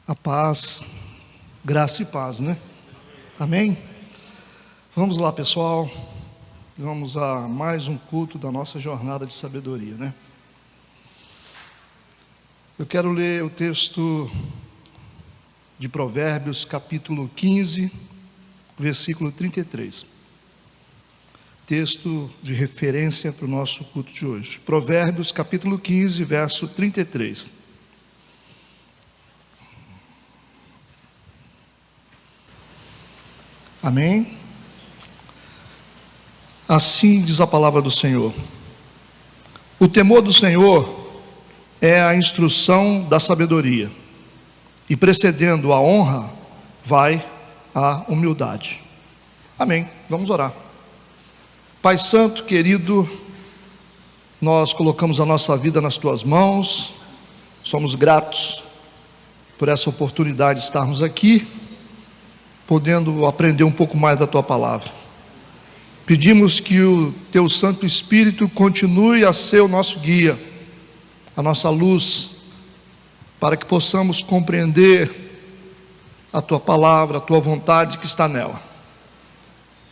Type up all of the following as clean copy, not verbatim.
A paz, graça e paz, né? Amém? Vamos lá, pessoal. Vamos a mais um culto da nossa jornada de sabedoria, né? Eu quero ler o texto de Provérbios, capítulo 15, versículo 33. Texto de referência para o nosso culto de hoje. Provérbios, capítulo 15, verso 33. Amém? Assim diz a palavra do Senhor: o temor do Senhor é a instrução da sabedoria, e precedendo a honra vai a humildade. Amém. Vamos orar. Pai Santo, querido, nós colocamos a nossa vida nas Tuas mãos, somos gratos por essa oportunidade de estarmos aqui, podendo aprender um pouco mais da Tua palavra. Pedimos que o Teu Santo Espírito continue a ser o nosso guia, a nossa luz, para que possamos compreender a Tua palavra, a Tua vontade que está nela.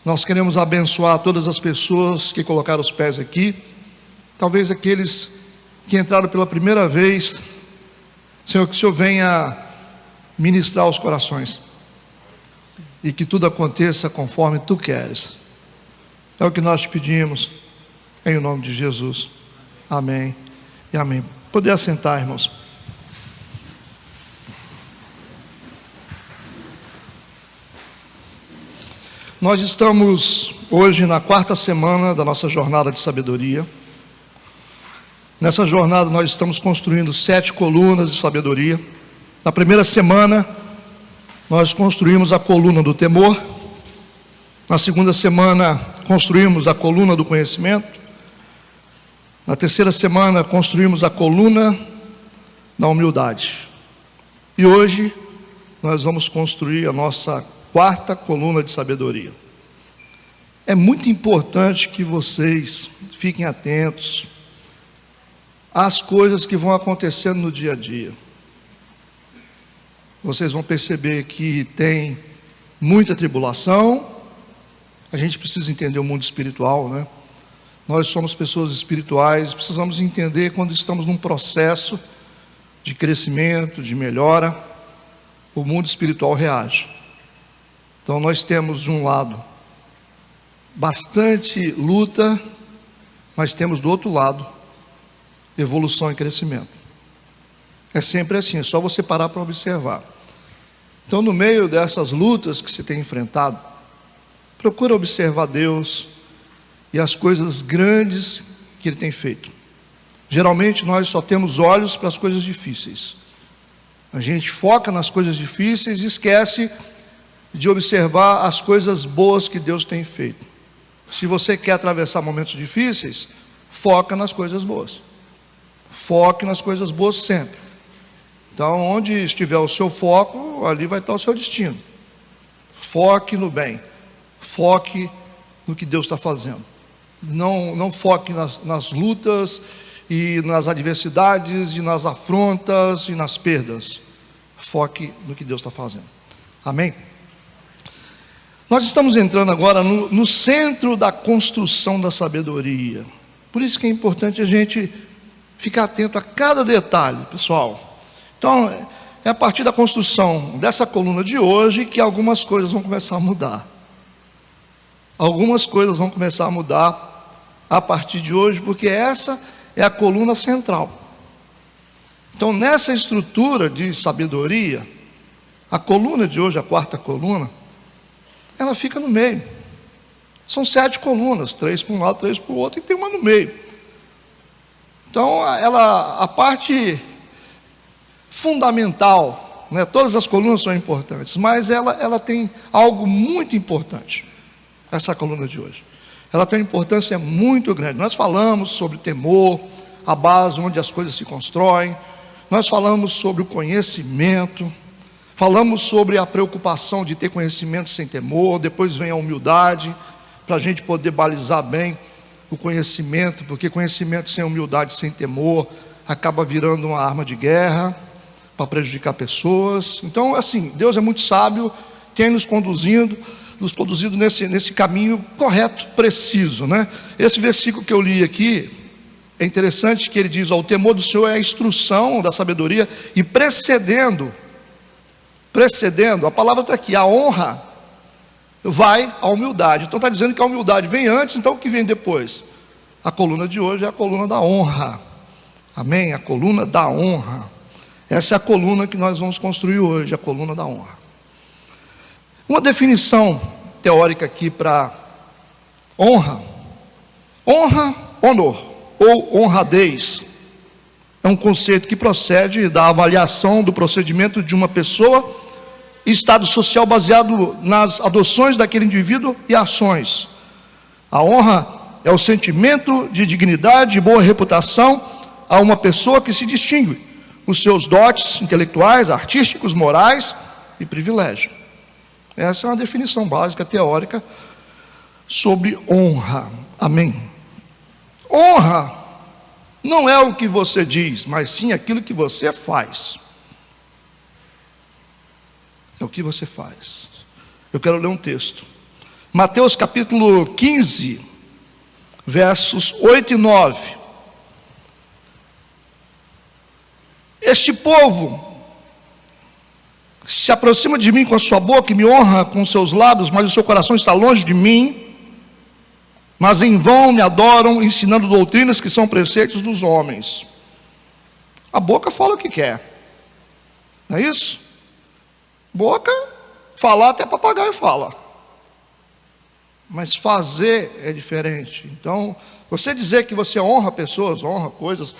Nós queremos abençoar todas as pessoas que colocaram os pés aqui, talvez aqueles que entraram pela primeira vez. Senhor, que o Senhor venha ministrar os corações, e que tudo aconteça conforme Tu queres. É o que nós te pedimos, em nome de Jesus. Amém e amém. Poder assentar, irmãos. Nós estamos hoje na 4ª semana da nossa jornada de sabedoria. Nessa jornada nós estamos construindo 7 colunas de sabedoria. Na primeira semana nós construímos a coluna do temor. Na segunda semana construímos a coluna do conhecimento. Na terceira semana construímos a coluna da humildade. E hoje nós vamos construir a nossa 4ª coluna de sabedoria. É muito importante que vocês fiquem atentos às coisas que vão acontecendo no dia a dia. Vocês vão perceber que tem muita tribulação. A gente precisa entender o mundo espiritual, né? Nós somos pessoas espirituais, precisamos entender quando estamos num processo de crescimento, de melhora, o mundo espiritual reage. Então nós temos de um lado bastante luta, mas temos do outro lado evolução e crescimento. É sempre assim, é só você parar para observar. Então, no meio dessas lutas que você tem enfrentado, procura observar Deus e as coisas grandes que Ele tem feito. Geralmente nós só temos olhos para as coisas difíceis. A gente foca nas coisas difíceis e esquece de observar as coisas boas que Deus tem feito. Se você quer atravessar momentos difíceis, foca nas coisas boas. Foque nas coisas boas sempre. Então, onde estiver o seu foco, ali vai estar o seu destino. Foque no bem. Foque no que Deus está fazendo. Não foque nas lutas e nas adversidades e nas afrontas e nas perdas. Foque no que Deus está fazendo. Amém? Nós estamos entrando agora no centro da construção da sabedoria. Por isso que é importante a gente ficar atento a cada detalhe, pessoal. Então, é a partir da construção dessa coluna de hoje que algumas coisas vão começar a mudar. Algumas coisas vão começar a mudar a partir de hoje, porque essa é a coluna central. Então, nessa estrutura de sabedoria, a coluna de hoje, a 4ª coluna, ela fica no meio. São 7 colunas, 3 para um lado, 3 para o outro, e tem uma no meio. Então, a parte fundamental, né, todas as colunas são importantes, mas ela tem algo muito importante, essa coluna de hoje. Ela tem uma importância muito grande. Nós falamos sobre temor, a base onde as coisas se constroem. Nós falamos sobre o conhecimento. Falamos sobre a preocupação de ter conhecimento sem temor. Depois vem a humildade, para a gente poder balizar bem o conhecimento, porque conhecimento sem humildade, sem temor, acaba virando uma arma de guerra. para prejudicar pessoas. Então, assim, Deus é muito sábio, tem nos conduzido nesse caminho correto, preciso, né? Esse versículo que eu li aqui, é interessante que ele diz, ó, o temor do Senhor é a instrução da sabedoria, e precedendo, a palavra está aqui, a honra vai à humildade. Então está dizendo que a humildade vem antes, então o que vem depois? A coluna de hoje é a coluna da honra, amém? A coluna da honra, essa é a coluna que nós vamos construir hoje, a coluna da honra. Uma definição teórica aqui para honra, honor, ou honradez, é um conceito que procede da avaliação do procedimento de uma pessoa e estado social baseado nas adoções daquele indivíduo e ações. A honra é o sentimento de dignidade e boa reputação a uma pessoa que se distingue, os seus dotes intelectuais, artísticos, morais e privilégio. Essa é uma definição básica, teórica, sobre honra. Amém? Honra não é o que você diz, mas sim aquilo que você faz. É o que você faz. Eu quero ler um texto. Mateus capítulo 15, versos 8 e 9. Este povo se aproxima de mim com a sua boca e me honra com os seus lábios, mas o seu coração está longe de mim. Mas em vão me adoram, ensinando doutrinas que são preceitos dos homens. A boca fala o que quer, não é isso? Boca, falar até papagaio fala, mas fazer é diferente. Então, você dizer que você honra pessoas, honra coisas,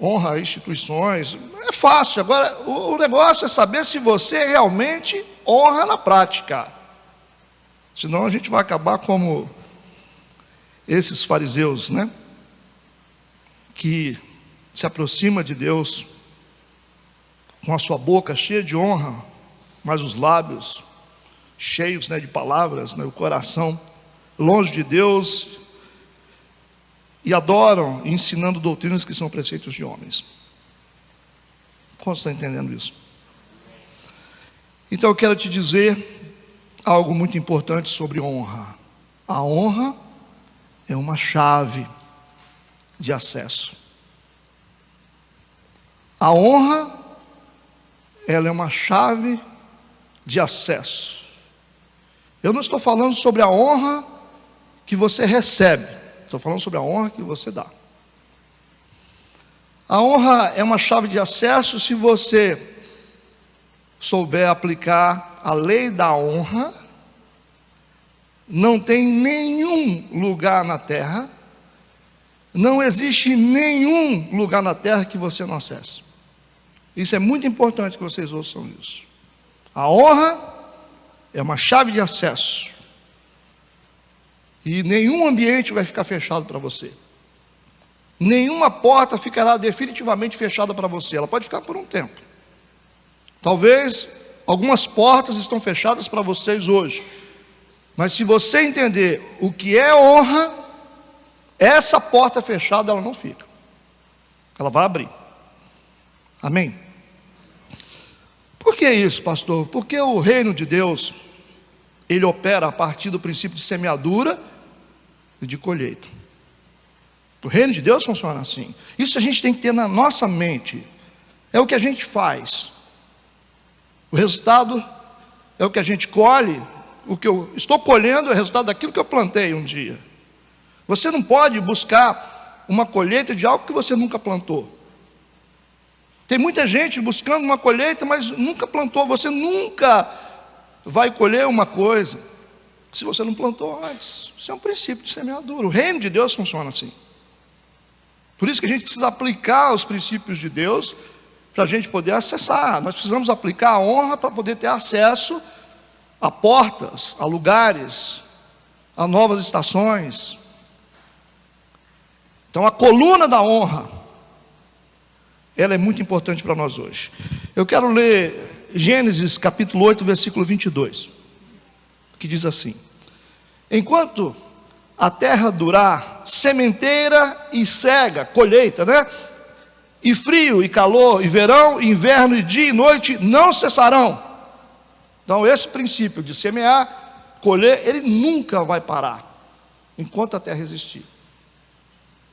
honra instituições, é fácil. Agora, o negócio é saber se você realmente honra na prática. Senão a gente vai acabar como esses fariseus, né? Que se aproxima de Deus com a sua boca cheia de honra, mas os lábios cheios, né, de palavras, né, o coração longe de Deus, e adoram, ensinando doutrinas que são preceitos de homens. Como você está entendendo isso? Então eu quero te dizer algo muito importante sobre honra. A honra é uma chave de acesso. A honra, ela é uma chave de acesso. Eu não estou falando sobre a honra que você recebe, estou falando sobre a honra que você dá. A honra é uma chave de acesso se você souber aplicar a lei da honra. Não tem nenhum lugar na terra, não existe nenhum lugar na terra que você não acesse. Isso é muito importante que vocês ouçam isso. A honra é uma chave de acesso, e nenhum ambiente vai ficar fechado para você. Nenhuma porta ficará definitivamente fechada para você. Ela pode ficar por um tempo. Talvez algumas portas estão fechadas para vocês hoje, mas se você entender o que é honra, essa porta fechada ela não fica, ela vai abrir. Amém? Por que isso, pastor? Porque o reino de Deus, ele opera a partir do princípio de semeadura e de colheita. O reino de Deus funciona assim. Isso a gente tem que ter na nossa mente. É o que a gente faz. O resultado é o que a gente colhe. O que eu estou colhendo é o resultado daquilo que eu plantei um dia. Você não pode buscar uma colheita de algo que você nunca plantou. Tem muita gente buscando uma colheita, mas nunca plantou. Você nunca vai colher uma coisa se você não plantou antes. Isso é um princípio de semeadura. O reino de Deus funciona assim. Por isso que a gente precisa aplicar os princípios de Deus para a gente poder acessar. Nós precisamos aplicar a honra para poder ter acesso a portas, a lugares, a novas estações. Então a coluna da honra, ela é muito importante para nós hoje. Eu quero ler Gênesis capítulo 8, versículo 22, que diz assim: enquanto a terra durar, sementeira e cega, colheita, né? e frio, e calor, e verão, e inverno, e dia e noite não cessarão. Então esse princípio de semear, colher, ele nunca vai parar, enquanto a terra existir.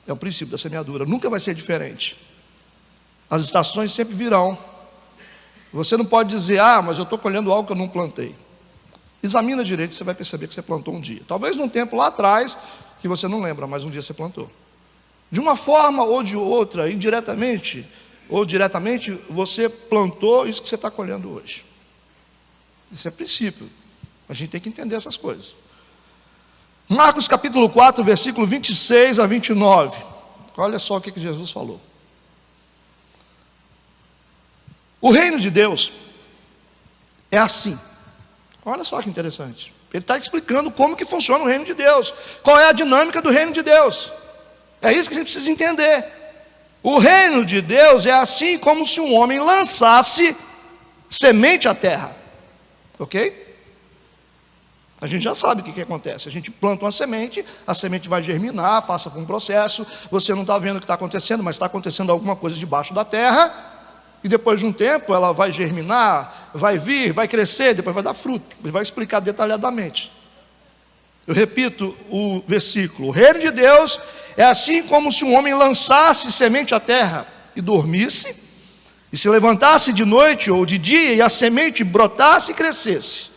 É o princípio da semeadura, nunca vai ser diferente. As estações sempre virão. Você não pode dizer, mas eu estou colhendo algo que eu não plantei. Examina direito, você vai perceber que você plantou um dia. Talvez num tempo lá atrás, que você não lembra, mas um dia você plantou. De uma forma ou de outra, indiretamente ou diretamente, você plantou isso que você está colhendo hoje. Esse é o princípio. A gente tem que entender essas coisas. Marcos capítulo 4, versículo 26 a 29. Olha só o que Jesus falou. O reino de Deus é assim. Olha só que interessante. Ele está explicando como que funciona o reino de Deus. Qual é a dinâmica do reino de Deus. É isso que a gente precisa entender. O reino de Deus é assim como se um homem lançasse semente à terra. Ok? A gente já sabe o que acontece. A gente planta uma semente, a semente vai germinar, passa por um processo. Você não está vendo o que está acontecendo, mas está acontecendo alguma coisa debaixo da terra. E depois de um tempo ela vai germinar, vai vir, vai crescer, depois vai dar fruto. Ele vai explicar detalhadamente. Eu repito o versículo. O reino de Deus é assim como se um homem lançasse semente à terra e dormisse, e se levantasse de noite ou de dia, e a semente brotasse e crescesse,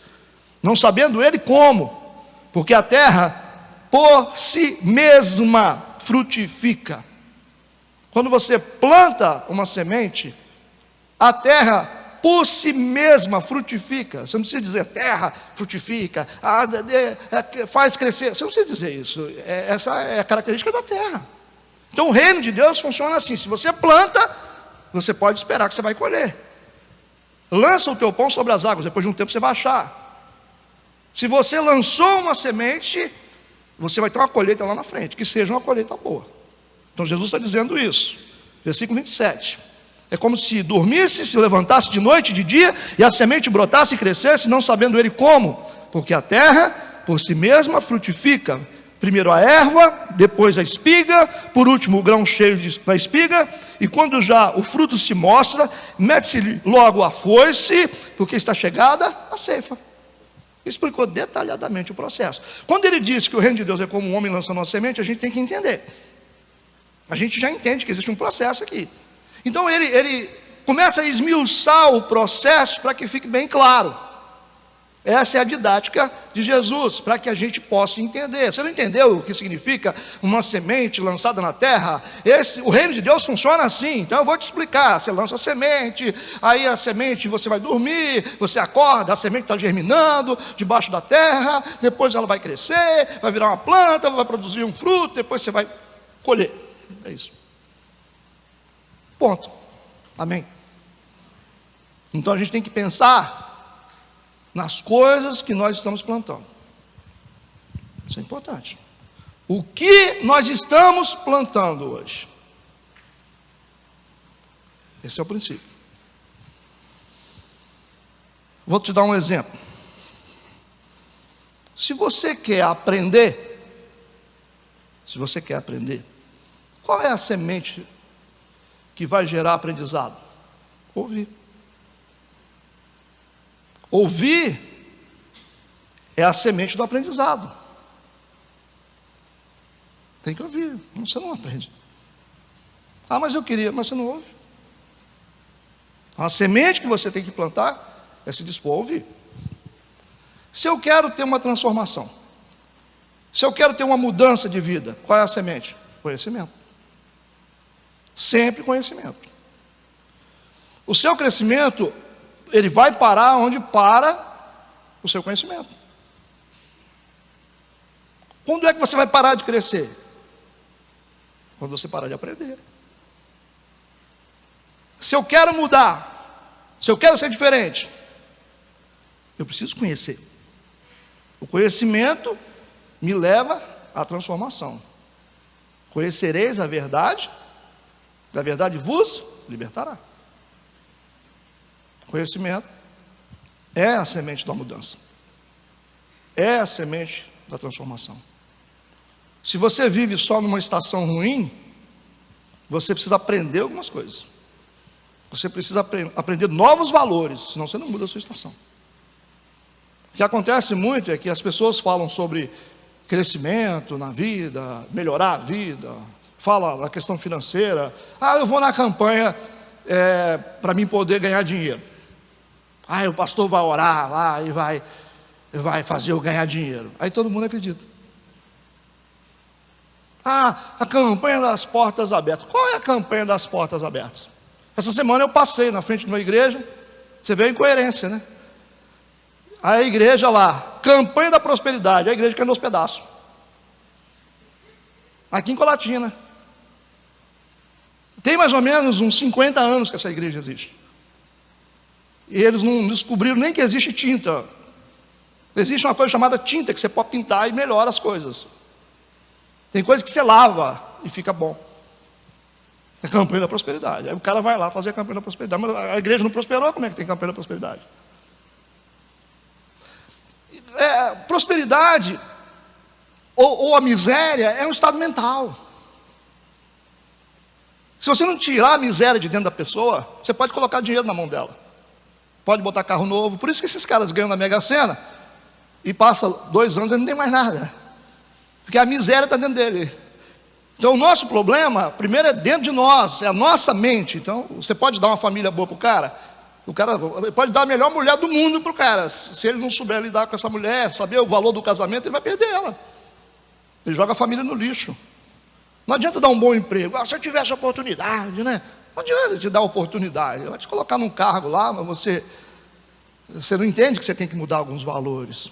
não sabendo ele como, porque a terra por si mesma frutifica. Quando você planta uma semente, a terra por si mesma frutifica. Você não precisa dizer terra frutifica, faz crescer. Você não precisa dizer isso. Essa é a característica da terra. Então o reino de Deus funciona assim. Se você planta, você pode esperar que você vai colher. Lança o teu pão sobre as águas, depois de um tempo você vai achar. Se você lançou uma semente, você vai ter uma colheita lá na frente, que seja uma colheita boa. Então Jesus está dizendo isso. Versículo 27. É como se dormisse, se levantasse de noite e de dia, e a semente brotasse e crescesse, não sabendo ele como, porque a terra por si mesma frutifica. Primeiro a erva, depois a espiga, por último o grão cheio da espiga, e quando já o fruto se mostra, mete-se logo a foice, porque está chegada a ceifa. Explicou detalhadamente o processo. Quando ele disse que o reino de Deus é como um homem lançando uma semente, a gente tem que entender. A gente já entende que existe um processo aqui. Então ele começa a esmiuçar o processo para que fique bem claro. Essa é a didática de Jesus, para que a gente possa entender. Você não entendeu o que significa uma semente lançada na terra? O reino de Deus funciona assim. Então eu vou te explicar. Você lança a semente, aí a semente você vai dormir, você acorda, a semente está germinando debaixo da terra, depois ela vai crescer, vai virar uma planta, vai produzir um fruto, depois você vai colher. É isso. Ponto. Amém. Então a gente tem que pensar nas coisas que nós estamos plantando. Isso é importante. O que nós estamos plantando hoje? Esse é o princípio. Vou te dar um exemplo. Se você quer aprender, qual é a semente que vai gerar aprendizado? Ouvir. Ouvir é a semente do aprendizado. Tem que ouvir, você não aprende. Mas eu queria, mas você não ouve. A semente que você tem que plantar é se dispor a ouvir. Se eu quero ter uma transformação, se eu quero ter uma mudança de vida, qual é a semente? Conhecimento. Sempre conhecimento. O seu crescimento, ele vai parar onde para o seu conhecimento. Quando é que você vai parar de crescer? Quando você parar de aprender. Se eu quero mudar, se eu quero ser diferente, eu preciso conhecer. O conhecimento me leva à transformação. Conhecereis a verdade vos libertará. Conhecimento é a semente da mudança, é a semente da transformação. Se você vive só numa estação ruim, você precisa aprender algumas coisas. Você precisa aprender novos valores, senão você não muda a sua estação. O que acontece muito é que as pessoas falam sobre crescimento na vida, melhorar a vida, fala da questão financeira. Eu vou na campanha para mim poder ganhar dinheiro. O pastor vai orar lá e vai fazer eu ganhar dinheiro. Aí todo mundo acredita. A campanha das portas abertas. Qual é a campanha das portas abertas? Essa semana eu passei na frente de uma igreja. Você vê a incoerência, né? A igreja lá, campanha da prosperidade, a igreja caindo aos pedaços. Aqui em Colatina. Tem mais ou menos uns 50 anos que essa igreja existe. E eles não descobriram nem que existe tinta. Existe uma coisa chamada tinta, que você pode pintar e melhora as coisas. Tem coisa que você lava e fica bom. É campanha da prosperidade. Aí o cara vai lá fazer a campanha da prosperidade. Mas a igreja não prosperou, como é que tem campanha da prosperidade? Prosperidade ou a miséria é um estado mental. Se você não tirar a miséria de dentro da pessoa, você pode colocar dinheiro na mão dela. Pode botar carro novo. Por isso que esses caras ganham na Mega Sena e passa 2 anos e não tem mais nada. Porque a miséria está dentro dele. Então o nosso problema, primeiro, é dentro de nós, é a nossa mente. Então você pode dar uma família boa para o cara pode dar a melhor mulher do mundo para o cara. Se ele não souber lidar com essa mulher, saber o valor do casamento, ele vai perder ela. Ele joga a família no lixo. Não adianta dar um bom emprego. Se eu tivesse oportunidade, né? Não adianta te dar oportunidade. Ele vai te colocar num cargo lá, mas você não entende que você tem que mudar alguns valores.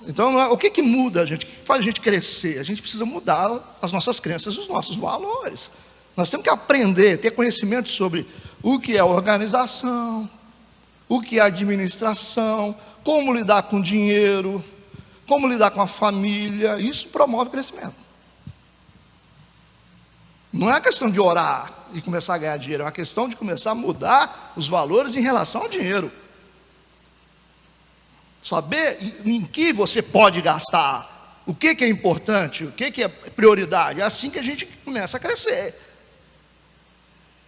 Então, o que muda a gente? O que faz a gente crescer? A gente precisa mudar as nossas crenças, os nossos valores. Nós temos que aprender, ter conhecimento sobre o que é organização, o que é administração, como lidar com dinheiro, como lidar com a família. Isso promove crescimento. Não é uma questão de orar e começar a ganhar dinheiro, é uma questão de começar a mudar os valores em relação ao dinheiro. Saber em que você pode gastar, o que é importante, o que é prioridade. É assim que a gente começa a crescer.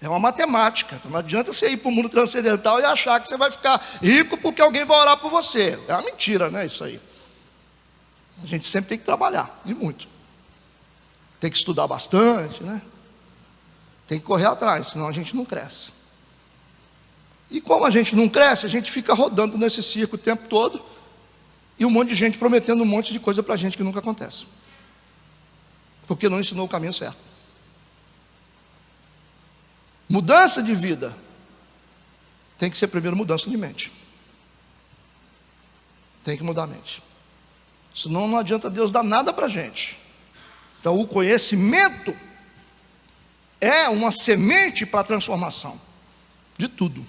É uma matemática. Então não adianta você ir para o mundo transcendental e achar que você vai ficar rico porque alguém vai orar por você. É uma mentira, né, isso aí. A gente sempre tem que trabalhar, e muito. Tem que estudar bastante, né? Tem que correr atrás, senão a gente não cresce. E como a gente não cresce, a gente fica rodando nesse circo o tempo todo, e um monte de gente prometendo um monte de coisa para a gente que nunca acontece. Porque não ensinou o caminho certo. Mudança de vida tem que ser primeiro mudança de mente. Tem que mudar a mente. Senão não adianta Deus dar nada para a gente. Então o conhecimento é uma semente para a transformação de tudo.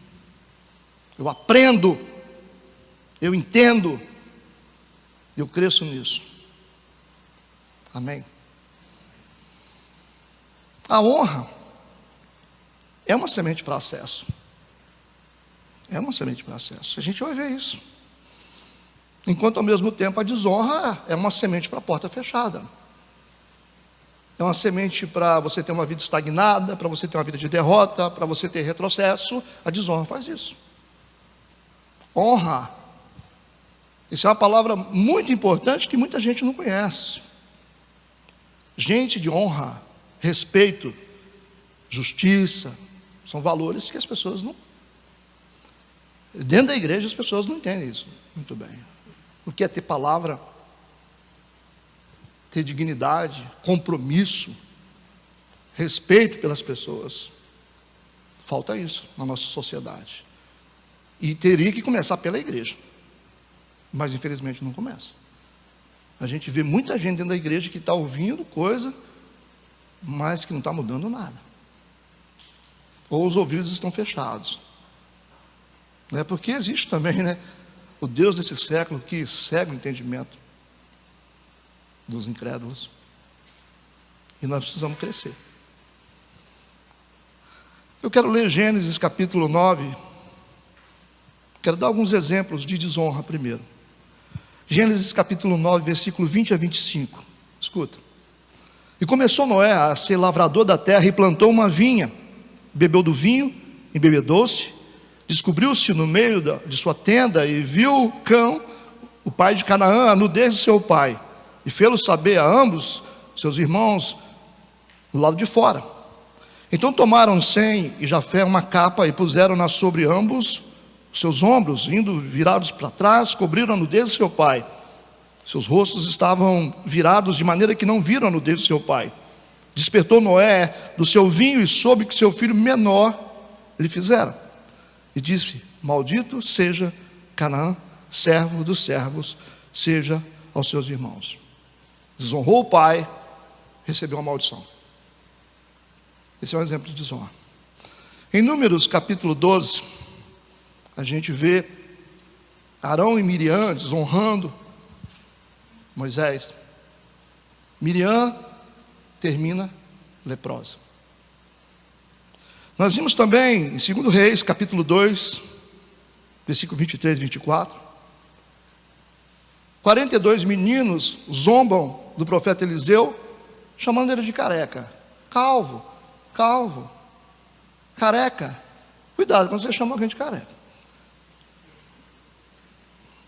Eu aprendo, eu entendo, eu cresço nisso. Amém? A honra é uma semente para acesso. É uma semente para acesso. A gente vai ver isso. Enquanto ao mesmo tempo a desonra é uma semente para a porta fechada. É uma semente para você ter uma vida estagnada, para você ter uma vida de derrota, para você ter retrocesso. A desonra faz isso. Honra. Isso é uma palavra muito importante que muita gente não conhece. Gente de honra, respeito, justiça, são valores que as pessoas não... Dentro da igreja as pessoas não entendem isso muito bem. O que é ter palavra, ter dignidade, compromisso, respeito pelas pessoas. Falta isso na nossa sociedade. E teria que começar pela igreja. Mas infelizmente não começa. A gente vê muita gente dentro da igreja que está ouvindo coisa, mas que não está mudando nada. Ou os ouvidos estão fechados. Porque existe também, né, o Deus desse século que cega o entendimento dos incrédulos. E nós precisamos crescer. Eu quero ler Gênesis capítulo 9. Quero dar alguns exemplos de desonra primeiro. Gênesis capítulo 9, versículo 20 a 25. Escuta. E começou Noé a ser lavrador da terra e plantou uma vinha, bebeu do vinho, embebedou-se, descobriu-se no meio de sua tenda e viu Cão, o pai de Canaã, a nudez do seu pai, e fê-lo saber a ambos seus irmãos do lado de fora. Então tomaram Sem e Jafé uma capa e puseram-na sobre ambos os seus ombros, indo virados para trás, cobriram a nudez do seu pai. Seus rostos estavam virados de maneira que não viram a nudez do seu pai. Despertou Noé do seu vinho e soube que seu filho menor lhe fizera. E disse: maldito seja Canaã, servo dos servos, seja aos seus irmãos. Desonrou o pai, recebeu uma maldição. Esse é um exemplo de desonra. Em Números capítulo 12, a gente vê Arão e Miriam desonrando Moisés. Miriam termina leprosa. Nós vimos também em 2 Reis capítulo 2, versículo 23 e 24, 42 meninos zombam do profeta Eliseu, chamando ele de careca, calvo, careca. Cuidado quando você chama alguém de careca.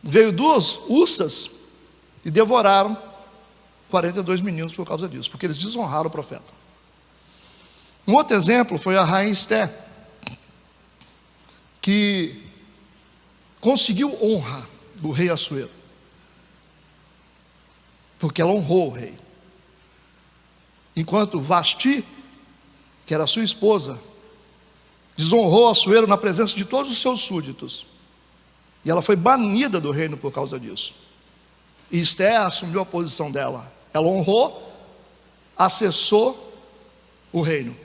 Veio 2 ursas e devoraram 42 meninos por causa disso, porque eles desonraram o profeta. Um outro exemplo foi a rainha Esté, que conseguiu honra do rei Assuero, porque ela honrou o rei. Enquanto Vasti, que era sua esposa, desonrou Assuero na presença de todos os seus súditos, e ela foi banida do reino por causa disso. E Esté assumiu a posição dela. Ela honrou, acessou o reino.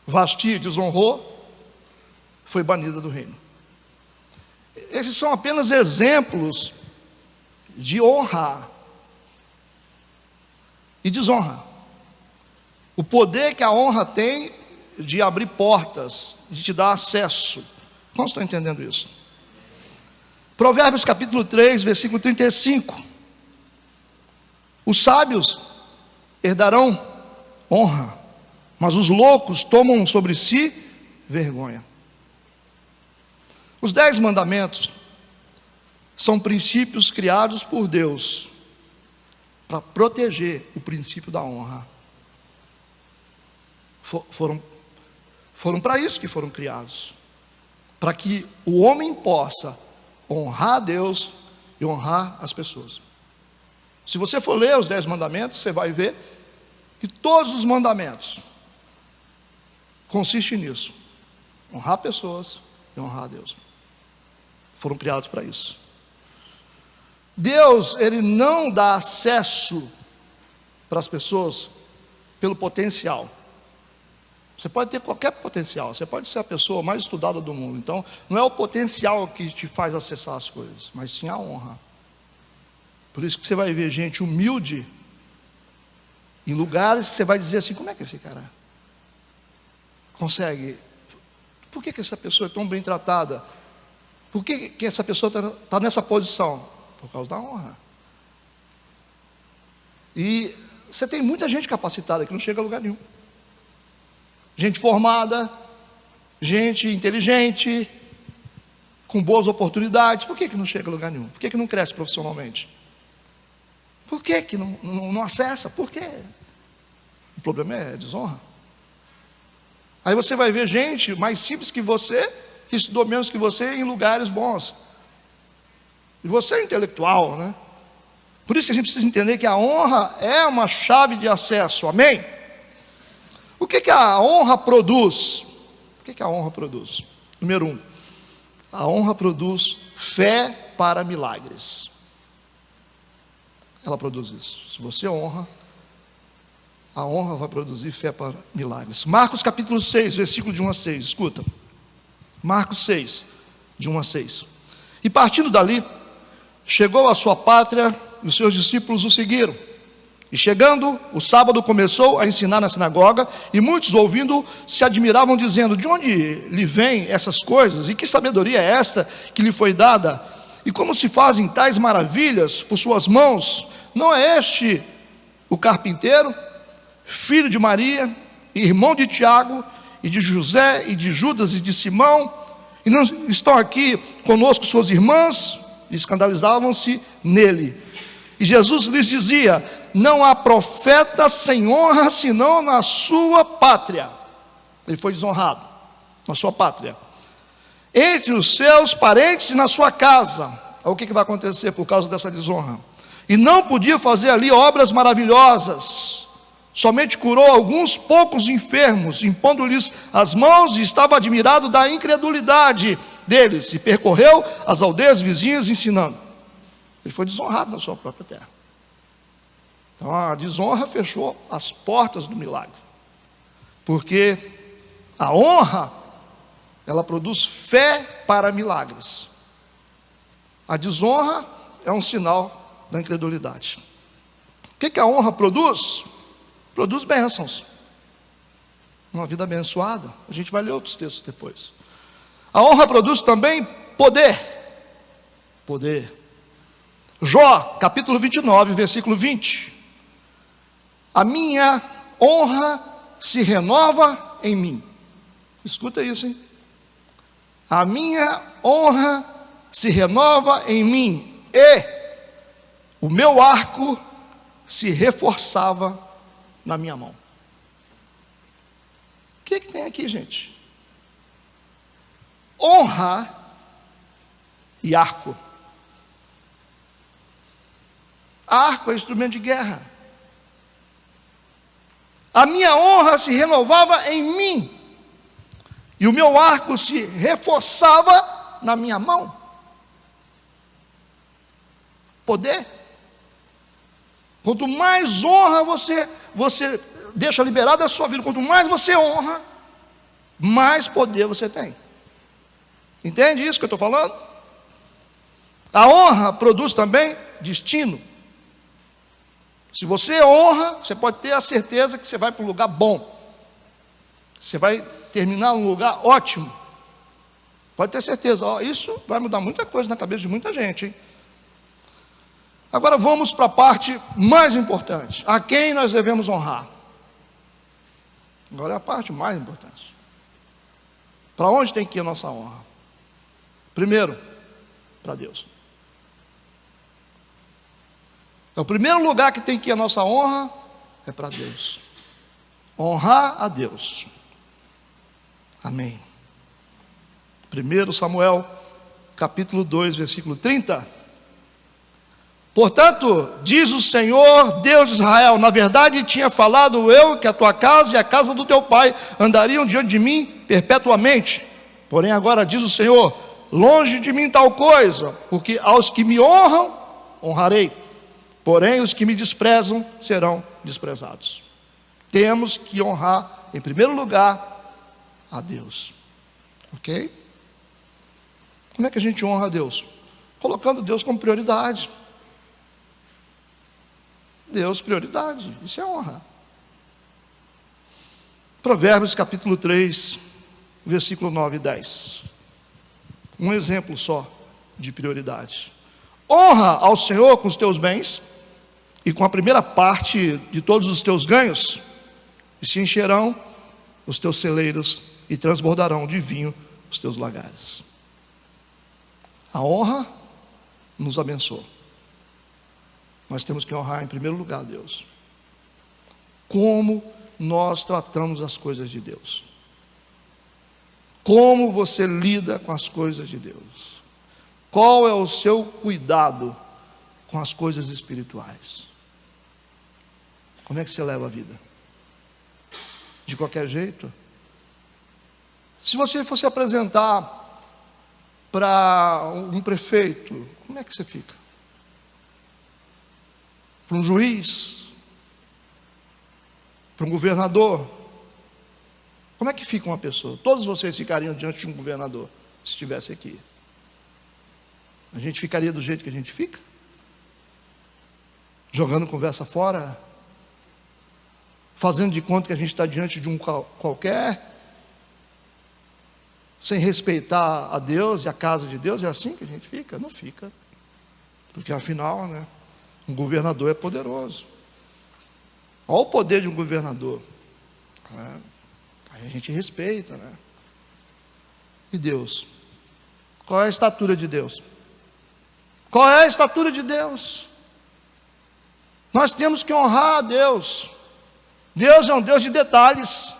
Vasti desonrou, foi banida do reino. Esses são apenas exemplos de honra e desonra. O poder que a honra tem de abrir portas, de te dar acesso. Como estão entendendo isso? Provérbios capítulo 3, versículo 35. Os sábios herdarão honra, mas os loucos tomam sobre si vergonha. Os 10 mandamentos são princípios criados por Deus para proteger o princípio da honra. Foram para isso que foram criados, para que o homem possa honrar a Deus e honrar as pessoas. Se você for ler os 10 mandamentos, você vai ver que todos os mandamentos consistem nisso: honrar pessoas e honrar a Deus. Foram criados para isso. Deus, Ele não dá acesso para as pessoas pelo potencial. Você pode ter qualquer potencial, você pode ser a pessoa mais estudada do mundo. Então, não é o potencial que te faz acessar as coisas, mas sim a honra. Por isso que você vai ver gente humilde em lugares que você vai dizer assim: como é que esse cara consegue? Por que essa pessoa é tão bem tratada? Por que essa pessoa está nessa posição? Por causa da honra. E você tem muita gente capacitada que não chega a lugar nenhum. Gente formada, gente inteligente, com boas oportunidades. Por que não chega a lugar nenhum? Por que não cresce profissionalmente? Por que não acessa? Por quê? O problema é desonra. Aí você vai ver gente mais simples que você, que estudou menos que você, em lugares bons. E você é intelectual, né? Por isso que a gente precisa entender que a honra é uma chave de acesso, amém? O que a honra produz? O que a honra produz? Número 1, a honra produz fé para milagres. Ela produz isso. Se você honra, a honra vai produzir fé para milagres. Marcos capítulo 6, versículo de 1 a 6, escuta. Marcos 6, de 1 a 6. E partindo dali, chegou à sua pátria, e os seus discípulos o seguiram. E chegando, o sábado começou a ensinar na sinagoga, e muitos ouvindo se admiravam, dizendo: de onde lhe vêm essas coisas? E que sabedoria é esta que lhe foi dada? E como se fazem tais maravilhas por suas mãos? Não é este o carpinteiro? filho de Maria, irmão de Tiago, e de José, e de Judas, e de Simão, e não estão aqui conosco suas irmãs? E escandalizavam-se nele. E Jesus lhes dizia: não há profeta sem honra, senão na sua pátria. Ele foi desonrado, na sua pátria, entre os seus parentes e na sua casa. O que vai acontecer por causa dessa desonra? E não podia fazer ali obras maravilhosas, somente curou alguns poucos enfermos, impondo-lhes as mãos, e estava admirado da incredulidade deles, e percorreu as aldeias vizinhas ensinando. Ele foi desonrado na sua própria terra. Então a desonra fechou as portas do milagre, porque a honra, ela produz fé para milagres. A desonra é um sinal da incredulidade. O que a honra produz? Produz bênçãos, uma vida abençoada. A gente vai ler outros textos depois. A honra produz também poder. Jó, capítulo 29, versículo 20. A minha honra se renova em mim. Escuta isso, hein? A minha honra se renova em mim, e o meu arco se reforçava na minha mão. O que tem aqui, gente? Honra e arco. Arco é instrumento de guerra. A minha honra se renovava em mim, e o meu arco se reforçava na minha mão. Poder. Quanto mais honra você deixa liberada a sua vida, quanto mais você honra, mais poder você tem. Entende isso que eu estou falando? A honra produz também destino. Se você honra, você pode ter a certeza que você vai para um lugar bom. Você vai terminar num lugar ótimo. Pode ter certeza. Isso vai mudar muita coisa na cabeça de muita gente, hein? Agora vamos para a parte mais importante. A quem nós devemos honrar? Agora é a parte mais importante. Para onde tem que ir a nossa honra? Primeiro, para Deus. Então, o primeiro lugar que tem que ir a nossa honra é para Deus. Honrar a Deus. Amém. 1 Samuel, capítulo 2, versículo 30. Portanto, diz o Senhor, Deus de Israel: na verdade tinha falado eu que a tua casa e a casa do teu pai andariam diante de mim perpetuamente. Porém agora diz o Senhor: longe de mim tal coisa, porque aos que me honram, honrarei. Porém os que me desprezam serão desprezados. Temos que honrar, em primeiro lugar, a Deus. Ok? Como é que a gente honra a Deus? Colocando Deus como prioridade. Deus, prioridade, isso é honra. Provérbios capítulo 3, versículo 9 e 10. Um exemplo só de prioridade. Honra ao Senhor com os teus bens e com a primeira parte de todos os teus ganhos, e se encherão os teus celeiros e transbordarão de vinho os teus lagares. A honra nos abençoa. Nós temos que honrar em primeiro lugar a Deus. Como nós tratamos as coisas de Deus? Como você lida com as coisas de Deus? Qual é o seu cuidado com as coisas espirituais? Como é que você leva a vida? De qualquer jeito? Se você fosse apresentar para um prefeito, como é que você fica? Para um juiz, para um governador, como é que fica uma pessoa? Todos vocês ficariam diante de um governador, se estivesse aqui. A gente ficaria do jeito que a gente fica? Jogando conversa fora? Fazendo de conta que a gente está diante de um qualquer? Sem respeitar a Deus e a casa de Deus? É assim que a gente fica? Não fica. Porque afinal, um governador é poderoso. Olha o poder de um governador. Aí a gente respeita, né? E Deus? Qual é a estatura de Deus? Qual é a estatura de Deus? Nós temos que honrar a Deus. Deus é um Deus de detalhes.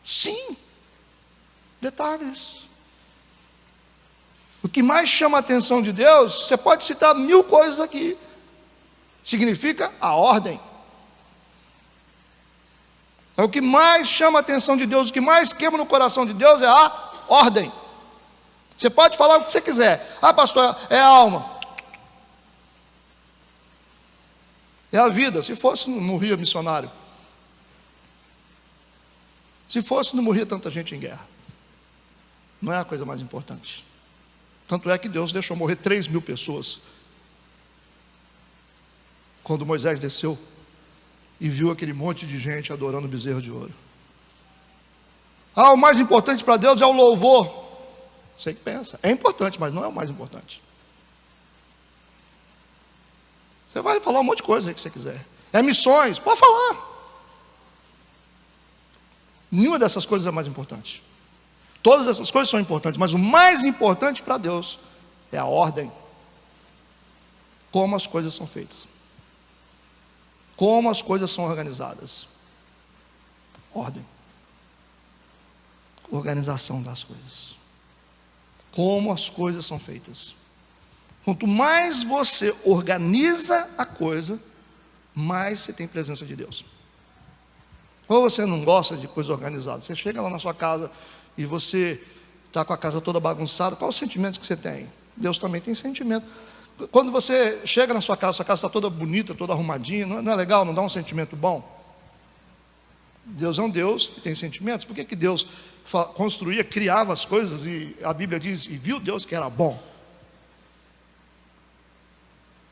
Sim, detalhes. O que mais chama a atenção de Deus, você pode citar 1000 coisas aqui, significa a ordem. É o que mais chama a atenção de Deus, o que mais queima no coração de Deus é a ordem. Você pode falar o que você quiser. Ah, pastor, é a alma. É a vida. Se fosse, não morria missionário. Se fosse, não morria tanta gente em guerra. Não é a coisa mais importante. Tanto é que Deus deixou morrer 3.000 pessoas. Quando Moisés desceu e viu aquele monte de gente adorando o bezerro de ouro. Ah, o mais importante para Deus é o louvor. Você que pensa, é importante, mas não é o mais importante. Você vai falar um monte de coisa aí que você quiser. É missões, pode falar. Nenhuma dessas coisas é mais importante. Todas essas coisas são importantes, mas o mais importante para Deus é a ordem. Como as coisas são feitas. Como as coisas são organizadas. Ordem. Organização das coisas. Como as coisas são feitas. Quanto mais você organiza a coisa, mais você tem presença de Deus. Ou você não gosta de coisa organizada. Você chega lá na sua casa e você está com a casa toda bagunçada. Qual o sentimento que você tem? Deus também tem sentimento. Quando você chega na sua casa está toda bonita, toda arrumadinha, não é legal? Não dá um sentimento bom? Deus é um Deus que tem sentimentos. Por que Deus construía, criava as coisas e a Bíblia diz, e viu Deus que era bom?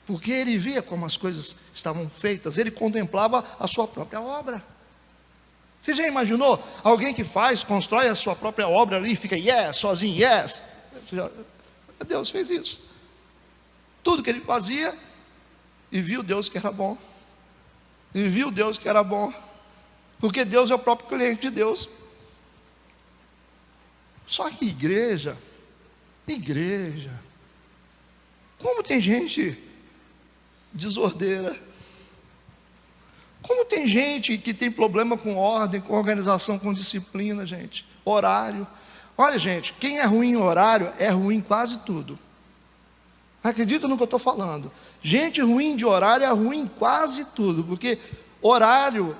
Porque Ele via como as coisas estavam feitas, Ele contemplava a sua própria obra. Você já imaginou alguém que constrói a sua própria obra ali e fica sozinho, Deus fez isso. Tudo que Ele fazia, e viu Deus que era bom. E viu Deus que era bom. Porque Deus é o próprio cliente de Deus. Só que igreja, como tem gente desordeira, como tem gente que tem problema com ordem, com organização, com disciplina, gente, horário. Olha, gente, quem é ruim em horário, é ruim em quase tudo. Acredita no que eu estou falando. Gente ruim de horário é ruim em quase tudo, porque o horário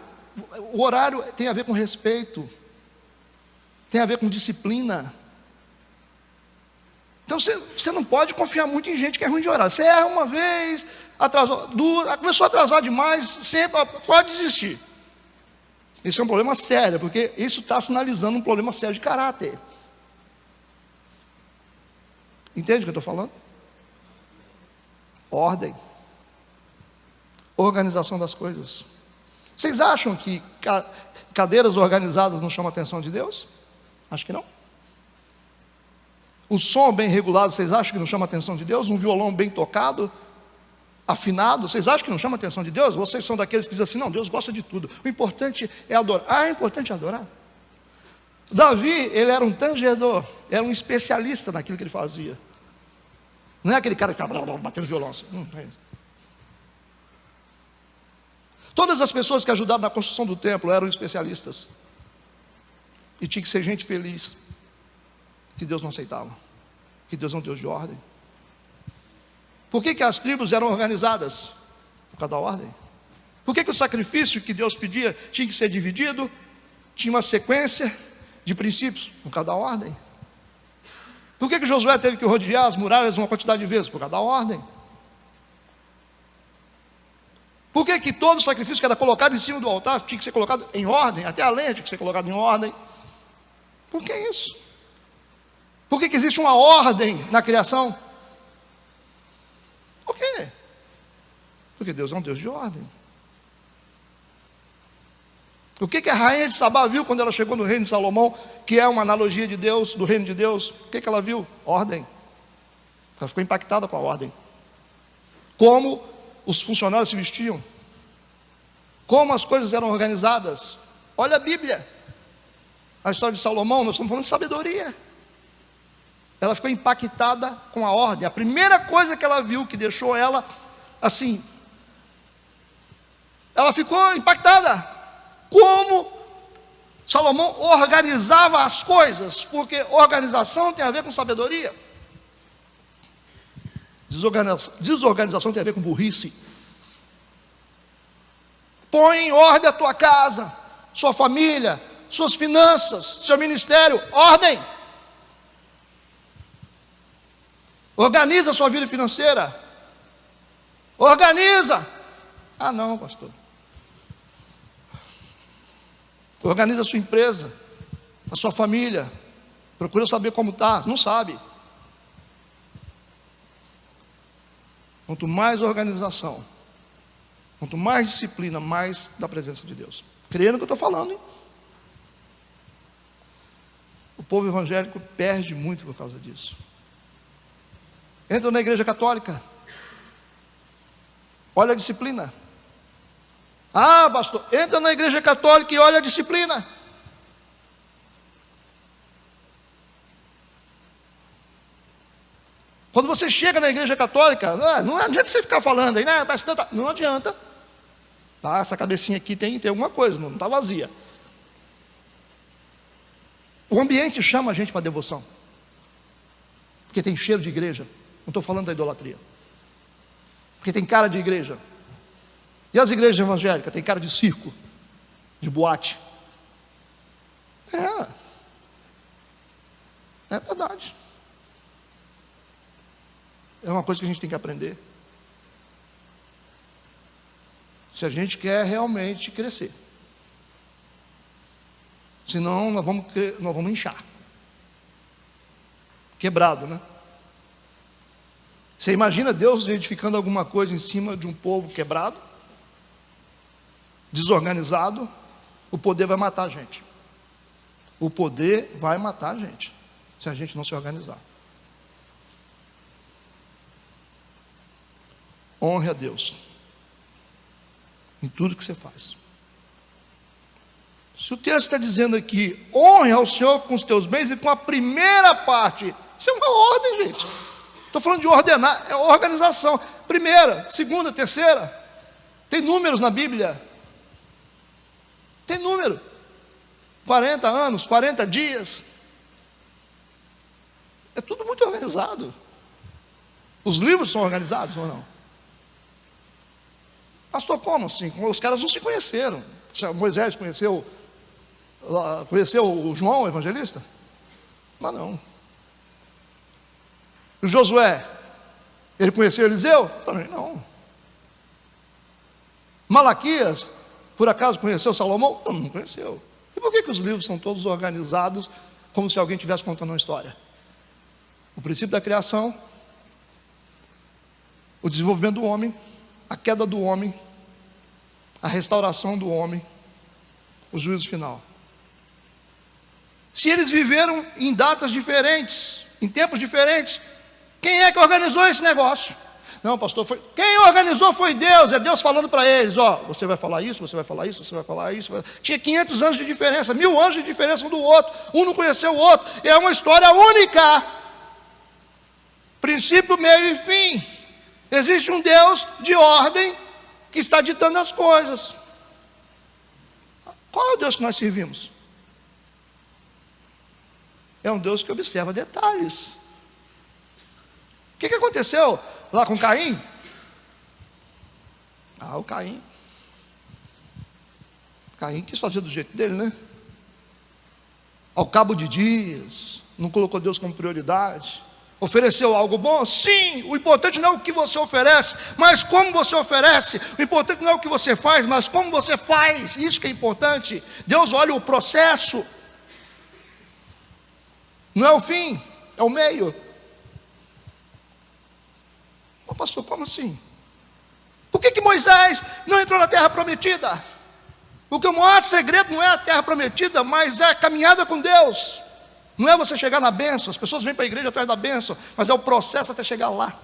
tem a ver com respeito, tem a ver com disciplina. Então você não pode confiar muito em gente que é ruim de horário. Você erra uma vez, atrasou duas, começou a atrasar demais, sempre pode desistir. Isso é um problema sério, porque isso está sinalizando um problema sério de caráter. Entende o que eu estou falando? Ordem. Organização das coisas. Vocês acham que cadeiras organizadas não chamam a atenção de Deus? Acho que não. O som bem regulado, vocês acham que não chama a atenção de Deus? Um violão bem tocado, afinado, vocês acham que não chama a atenção de Deus? Vocês são daqueles que dizem assim, não, Deus gosta de tudo, o importante é adorar. Ah, é importante adorar? Davi, ele era um tangedor, era um especialista naquilo que ele fazia. Não é aquele cara que estava batendo violão assim. Não é isso. Todas as pessoas que ajudaram na construção do templo eram especialistas. E tinha que ser gente feliz. Que Deus não aceitava. Que Deus é um Deus de ordem. Por que as tribos eram organizadas? Por causa da ordem. Por que o sacrifício que Deus pedia tinha que ser dividido? Tinha uma sequência de princípios. Por causa da ordem. Por que Josué teve que rodear as muralhas uma quantidade de vezes? Por causa da ordem. Por que todo sacrifício que era colocado em cima do altar tinha que ser colocado em ordem? Até a lenha tinha que ser colocada em ordem. Por que isso? Por que existe uma ordem na criação? Por quê? Porque Deus é um Deus de ordem. O que a rainha de Sabá viu quando ela chegou no reino de Salomão, que é uma analogia de Deus, do reino de Deus? O que ela viu? Ordem. Ela ficou impactada com a ordem. Como os funcionários se vestiam. como as coisas eram organizadas. Olha a Bíblia, a história de Salomão, nós estamos falando de sabedoria. Ela ficou impactada com a ordem. A primeira coisa que ela viu, que deixou ela assim, ela ficou impactada. Como Salomão organizava as coisas, porque organização tem a ver com sabedoria. Desorganização tem a ver com burrice. Põe em ordem a tua casa, sua família, suas finanças, seu ministério, ordem. Organiza a sua vida financeira. Organiza. Ah, não, pastor. Organiza a sua empresa, a sua família. Procura saber como está. Não sabe. Quanto mais organização, quanto mais disciplina, mais da presença de Deus. Creia no que eu estou falando, hein? O povo evangélico perde muito por causa disso. Entra na igreja católica, olha a disciplina. Ah, pastor, entra na igreja católica e olha a disciplina. Quando você chega na igreja católica, não adianta você ficar falando aí, né? Não adianta. Tá, essa cabecinha aqui tem alguma coisa, não está vazia. O ambiente chama a gente para devoção, porque tem cheiro de igreja. Não estou falando da idolatria, porque tem cara de igreja. E as igrejas evangélicas tem cara de circo, de boate. É verdade. É uma coisa que a gente tem que aprender, se a gente quer realmente crescer. Senão nós vamos inchar. Quebrado, né? Você imagina Deus edificando alguma coisa em cima de um povo quebrado, desorganizado? O poder vai matar a gente. O poder vai matar a gente, se a gente não se organizar. Honre a Deus em tudo que você faz. Se o texto está dizendo aqui, honre ao Senhor com os teus bens e com a primeira parte, isso é uma ordem, gente. Estou falando de ordenar, é organização. Primeira, segunda, terceira. Tem números na Bíblia. Tem número. 40 anos, 40 dias. É tudo muito organizado. Os livros são organizados ou não? Pastor, como assim? Os caras não se conheceram. Moisés conheceu o João, o evangelista? Não. O Josué, ele conheceu Eliseu? Também não. Malaquias, por acaso conheceu Salomão? Não conheceu. E por que os livros são todos organizados como se alguém estivesse contando uma história? O princípio da criação, o desenvolvimento do homem, a queda do homem, a restauração do homem, o juízo final. Se eles viveram em datas diferentes, em tempos diferentes, quem é que organizou esse negócio? Não, pastor, quem organizou foi Deus. É Deus falando para eles, você vai falar isso, você vai falar isso, você vai falar isso. Tinha 500 anos de diferença, 1000 anos de diferença um do outro. Um não conheceu o outro. É uma história única. Princípio, meio e fim. Existe um Deus de ordem que está ditando as coisas. Qual é o Deus que nós servimos? É um Deus que observa detalhes. O que aconteceu lá com Caim? O Caim quis fazer do jeito dele, né? Ao cabo de dias, não colocou Deus como prioridade. Ofereceu algo bom? Sim, o importante não é o que você oferece, mas como você oferece. O importante não é o que você faz, mas como você faz. Isso que é importante. Deus olha o processo, não é o fim, é o meio. Pastor, como assim? Por que Moisés não entrou na terra prometida? Porque o maior segredo não é a terra prometida, mas é a caminhada com Deus. Não é você chegar na bênção. As pessoas vêm para a igreja atrás da bênção, mas é o processo até chegar lá.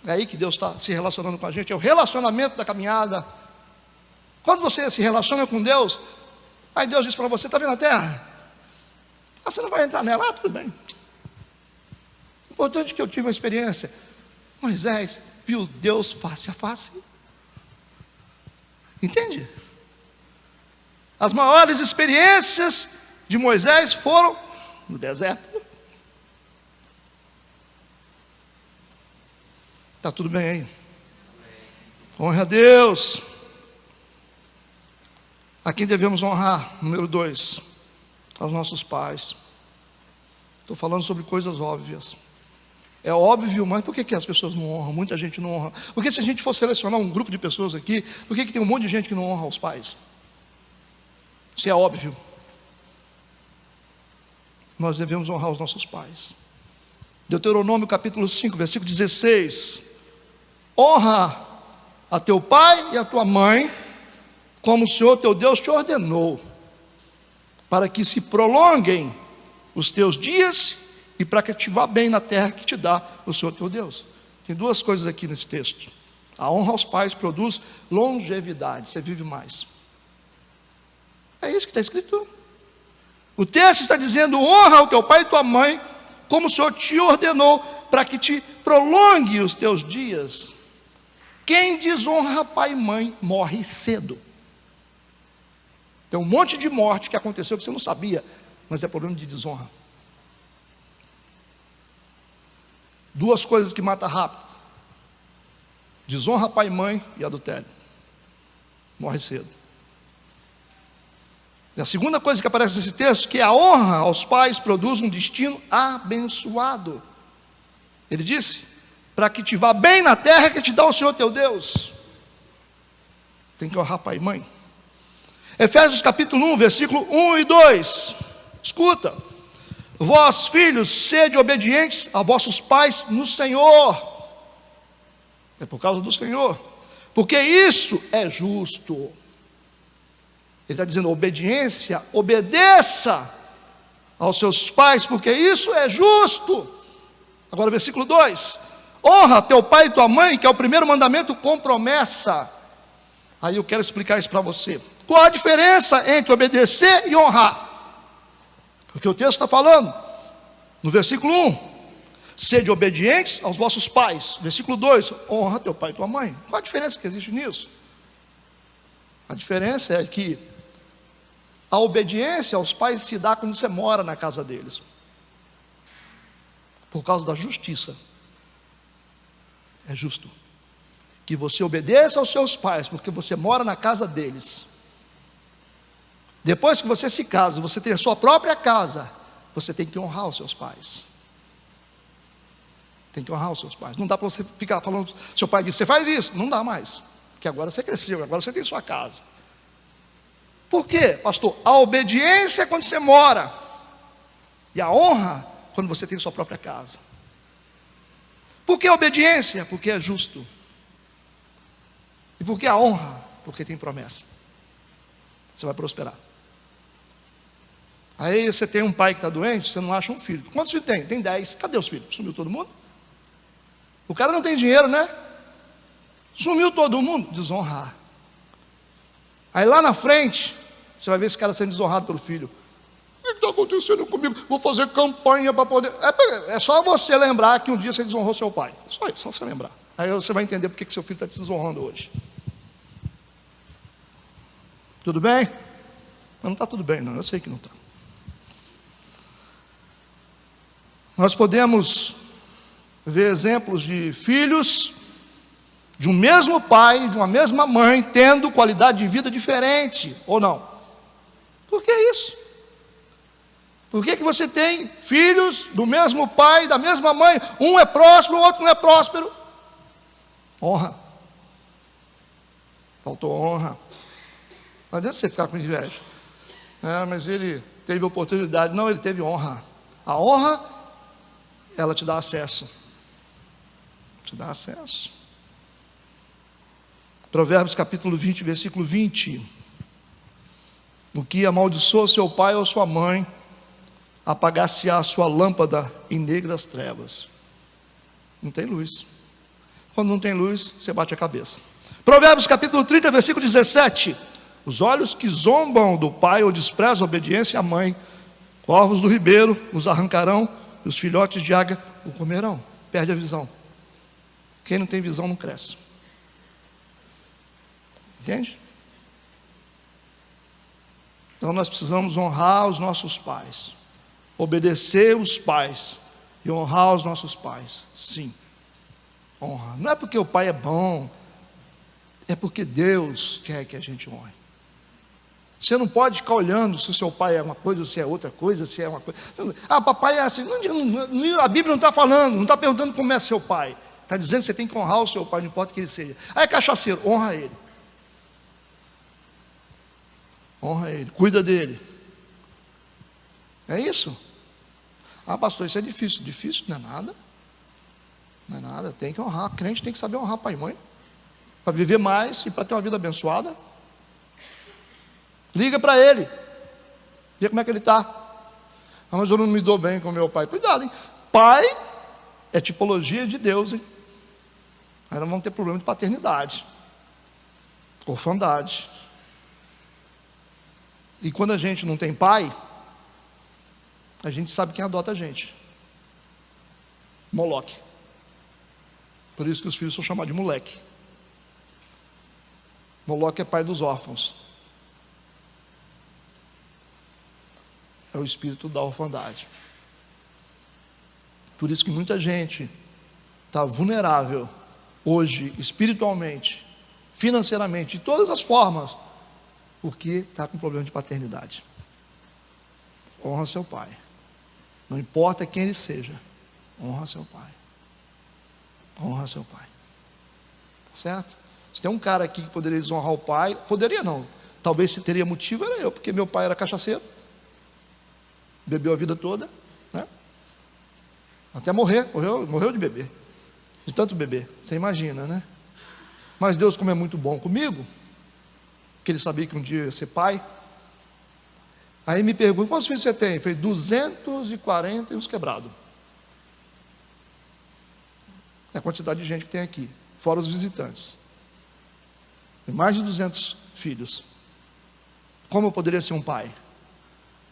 É aí que Deus está se relacionando com a gente. É o relacionamento da caminhada. Quando você se relaciona com Deus, aí Deus diz para você: está vendo a terra? Você não vai entrar nela, tudo bem. Importante que eu tive uma experiência. Moisés viu Deus face a face. Entende? As maiores experiências de Moisés foram no deserto. Está tudo bem aí? Honra a Deus. A quem devemos honrar? Número 2, aos nossos pais. Estou falando sobre coisas óbvias. É óbvio, mas por que as pessoas não honram? Muita gente não honra. Porque se a gente for selecionar um grupo de pessoas aqui, por que tem um monte de gente que não honra os pais? Isso é óbvio. Nós devemos honrar os nossos pais. Deuteronômio capítulo 5, versículo 16. Honra a teu pai e a tua mãe, como o Senhor teu Deus te ordenou, para que se prolonguem os teus dias e para que te vá bem na terra que te dá o Senhor teu Deus. Tem duas coisas aqui nesse texto. A honra aos pais produz longevidade, você vive mais. É isso que está escrito. O texto está dizendo: honra o teu pai e tua mãe, como o Senhor te ordenou, para que te prolongue os teus dias. Quem desonra pai e mãe morre cedo. Tem um monte de morte que aconteceu que você não sabia, mas é problema de desonra. Duas coisas que matam rápido: desonra pai e mãe e adultério. Morre cedo. E a segunda coisa que aparece nesse texto, que a honra aos pais produz um destino abençoado. Ele disse: para que te vá bem na terra que te dá o Senhor teu Deus. Tem que honrar pai e mãe. Efésios capítulo 1, versículo 1 e 2. Escuta: vós filhos, sede obedientes a vossos pais no Senhor. É por causa do Senhor, porque isso é justo. Ele está dizendo: obediência, obedeça aos seus pais, porque isso é justo. Agora versículo 2: honra teu pai e tua mãe, que é o primeiro mandamento com promessa. Aí eu quero explicar isso para você. Qual a diferença entre obedecer e honrar? O que o texto está falando? No versículo 1: sede obedientes aos vossos pais. Versículo 2: honra teu pai e tua mãe. Qual a diferença que existe nisso? A diferença é que a obediência aos pais se dá quando você mora na casa deles, por causa da justiça. É justo que você obedeça aos seus pais, porque você mora na casa deles. Depois que você se casa, você tem a sua própria casa, você tem que honrar os seus pais. Tem que honrar os seus pais. Não dá para você ficar falando: seu pai disse, você faz isso. Não dá mais, porque agora você cresceu, agora você tem sua casa. Por quê, pastor? A obediência é quando você mora, e a honra quando você tem sua própria casa. Por que a obediência? Porque é justo. E por que a honra? Porque tem promessa. Você vai prosperar. Aí você tem um pai que está doente, você não acha um filho. Quantos filhos tem? Tem 10. Cadê os filhos? Sumiu todo mundo? O cara não tem dinheiro, né? Sumiu todo mundo. Desonrar. Aí lá na frente, você vai ver esse cara sendo desonrado pelo filho. O que está acontecendo comigo? Vou fazer campanha para poder... É só você lembrar que um dia você desonrou seu pai. Só isso, só você lembrar. Aí você vai entender porque que seu filho está te desonrando hoje. Tudo bem? Não está tudo bem, não. Eu sei que não está. Nós podemos ver exemplos de filhos de um mesmo pai, de uma mesma mãe, tendo qualidade de vida diferente, ou não? Por que isso? Por que você tem filhos do mesmo pai, da mesma mãe, um é próspero, o outro não é próspero? Honra. Faltou honra. Não adianta você ficar com inveja. Mas ele teve oportunidade. Não, ele teve honra. A honra, ela te dá acesso. Te dá acesso. Provérbios capítulo 20, versículo 20. O que amaldiçoa seu pai ou sua mãe, apagar-se-á a sua lâmpada em negras trevas. Não tem luz. Quando não tem luz, você bate a cabeça. Provérbios capítulo 30, versículo 17. Os olhos que zombam do pai ou desprezam a obediência à mãe, corvos do ribeiro os arrancarão, e os filhotes de águia o comerão. Perde a visão. Quem não tem visão não cresce. Entende? Então nós precisamos honrar os nossos pais, obedecer os pais e honrar os nossos pais. Sim, honra. Não é porque o pai é bom, é porque Deus quer que a gente honre. Você não pode ficar olhando se o seu pai é uma coisa, se é outra coisa, se é uma coisa. Ah, papai é assim. A Bíblia não está falando, não está perguntando como é seu pai. Está dizendo que você tem que honrar o seu pai, não importa que ele seja. Ah, é cachaceiro, honra ele. Honra ele, cuida dele. É isso. Ah, pastor, isso é difícil. Difícil não é nada. Não é nada, tem que honrar. Crente tem que saber honrar pai e mãe, para viver mais e para ter uma vida abençoada. Liga para ele, vê como é que ele está. Ah, mas eu não me dou bem com meu pai. Cuidado, hein? Pai é tipologia de Deus, hein? Aí não vão ter problema de paternidade, orfandade. E quando a gente não tem pai, a gente sabe quem adota a gente. Moloque. Por isso que os filhos são chamados de moleque. Moloque é pai dos órfãos. É o espírito da orfandade. Por isso que muita gente está vulnerável hoje, espiritualmente, financeiramente, de todas as formas, porque está com problema de paternidade. Honra seu pai. Não importa quem ele seja, honra seu pai. Honra seu pai. Certo? Se tem um cara aqui que poderia desonrar o pai, poderia não. Talvez se teria motivo, era eu, porque meu pai era cachaceiro. Bebeu a vida toda, né? Até morreu de beber, de tanto beber, você imagina, né? Mas Deus, como é muito bom comigo, que ele sabia que um dia eu ia ser pai, aí me pergunta: quantos filhos você tem? Eu falei: 240 e uns quebrados. É a quantidade de gente que tem aqui, fora os visitantes. Tem mais de 200 filhos. Como eu poderia ser um pai?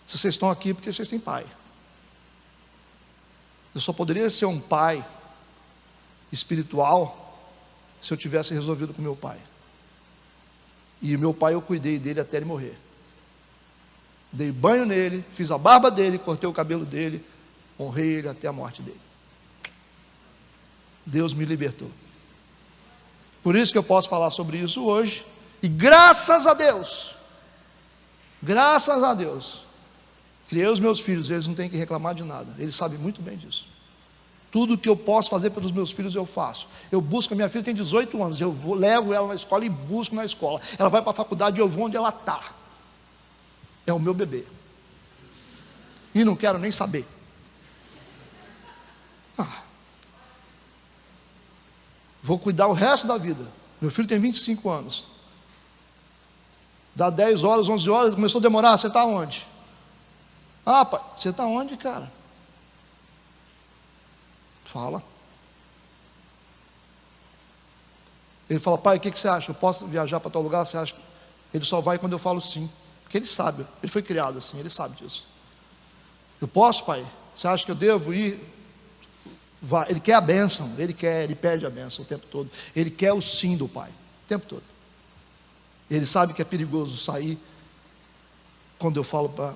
Se vocês estão aqui, porque vocês têm pai. Eu só poderia ser um pai espiritual se eu tivesse resolvido com meu pai. E o meu pai, eu cuidei dele até ele morrer. Dei banho nele, fiz a barba dele, cortei o cabelo dele, honrei ele até a morte dele. Deus me libertou. Por isso que eu posso falar sobre isso hoje. E graças a Deus, criei os meus filhos, eles não têm que reclamar de nada, eles sabem muito bem disso. Tudo que eu posso fazer pelos meus filhos eu faço. Eu busco, a minha filha tem 18 anos, levo ela na escola e busco na escola. Ela vai para a faculdade e eu vou onde ela está. É o meu bebê. E não quero nem saber. Vou cuidar o resto da vida. Meu filho tem 25 anos. Dá 10 horas, 11 horas, começou a demorar, você está onde? Ah, pai, você está onde, cara? Fala. Ele fala: pai, o que você acha? Eu posso viajar para tal lugar? Você acha? Ele só vai quando eu falo sim. Porque ele sabe, ele foi criado assim, ele sabe disso. Eu posso, pai? Você acha que eu devo ir? Vai. Ele quer a bênção, ele pede a bênção o tempo todo. Ele quer o sim do pai, o tempo todo. Ele sabe que é perigoso sair quando eu falo para,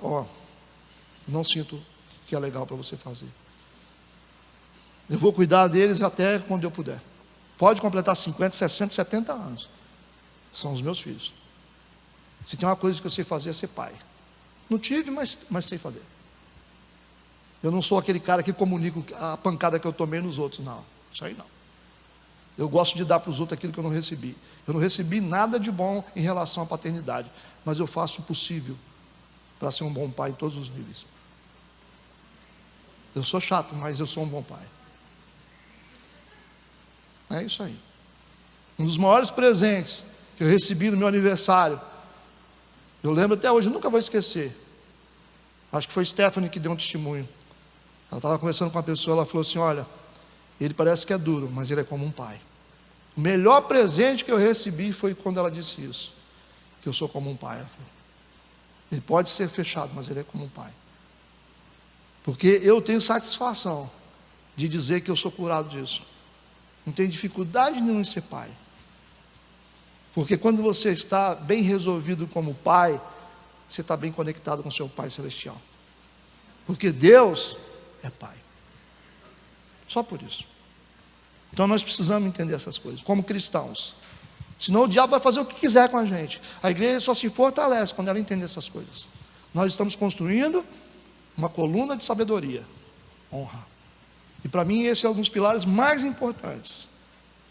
não sinto que é legal para você fazer. Eu vou cuidar deles até quando eu puder. Pode completar 50, 60, 70 anos. São os meus filhos. Se tem uma coisa que eu sei fazer, é ser pai. Não tive, mas sei fazer. Eu não sou aquele cara que comunica a pancada que eu tomei nos outros, não. Isso aí não. Eu gosto de dar para os outros aquilo que eu não recebi. Eu não recebi nada de bom em relação à paternidade, mas eu faço o possível para ser um bom pai em todos os níveis. Eu sou chato, mas eu sou um bom pai. É isso aí. Um dos maiores presentes que eu recebi no meu aniversário, eu lembro até hoje, eu nunca vou esquecer. Acho que foi Stephanie que deu um testemunho. Ela estava conversando com uma pessoa, ela falou assim: olha, ele parece que é duro, mas ele é como um pai. O melhor presente que eu recebi foi quando ela disse isso. que eu sou como um pai. Ela falou. Ele pode ser fechado, mas ele é como um pai. Porque eu tenho satisfação de dizer que eu sou curado disso. Não tenho dificuldade nenhuma em ser pai. Porque quando você está bem resolvido como pai, você está bem conectado com seu Pai Celestial. Porque Deus é Pai. Só por isso. Então nós precisamos entender essas coisas, como cristãos. Senão o diabo vai fazer o que quiser com a gente. A igreja só se fortalece quando ela entende essas coisas. Nós estamos construindo uma coluna de sabedoria, honra. E para mim esse é um dos pilares mais importantes,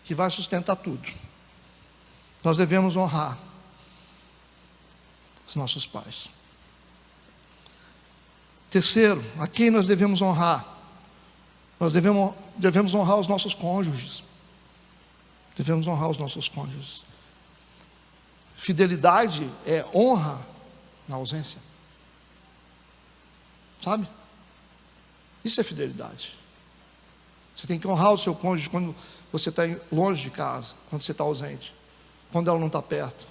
que vai sustentar tudo. Nós devemos honrar os nossos pais. Terceiro, a quem nós devemos honrar? Nós devemos honrar os nossos cônjuges. Devemos honrar os nossos cônjuges. Fidelidade é honra na ausência. Sabe? Isso é fidelidade. Você tem que honrar o seu cônjuge quando você está longe de casa, quando você está ausente, quando ela não está perto.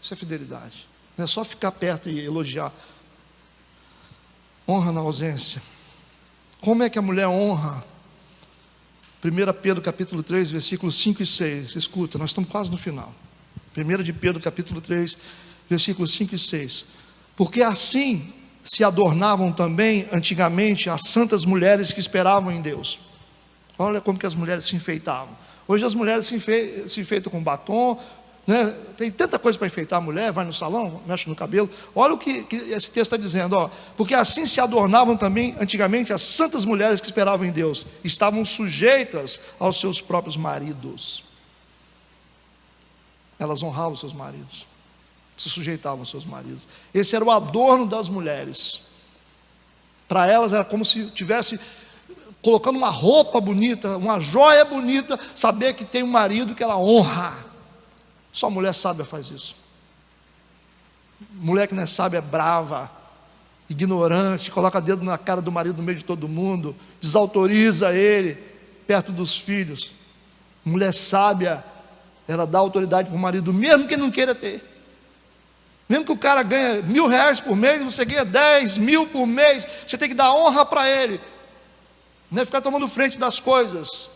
Isso é fidelidade. Não é só ficar perto e elogiar. Honra na ausência. Como é que a mulher honra? 1 Pedro capítulo 3, versículos 5 e 6. Escuta, nós estamos quase no final. 1 de Pedro capítulo 3, versículos 5 e 6. Porque assim se adornavam também antigamente as santas mulheres que esperavam em Deus. Olha como que as mulheres se enfeitavam. Hoje as mulheres se enfeitam com batom, né? Tem tanta coisa para enfeitar a mulher, vai no salão, mexe no cabelo. Olha o que esse texto está dizendo, ó. Porque assim se adornavam também antigamente as santas mulheres que esperavam em Deus, estavam sujeitas aos seus próprios maridos. Elas honravam seus maridos, se sujeitavam aos seus maridos. Esse era o adorno das mulheres. Para elas era como se tivesse colocando uma roupa bonita, uma joia bonita, saber que tem um marido que ela honra. Só mulher sábia faz isso. Mulher que não é sábia é brava, ignorante, coloca dedo na cara do marido no meio de todo mundo, desautoriza ele perto dos filhos. Mulher sábia, ela dá autoridade para o marido, mesmo que ele não queira ter. Mesmo que o cara ganhe R$1.000 por mês, você ganha 10 mil por mês, você tem que dar honra para ele. Não é ficar tomando frente das coisas.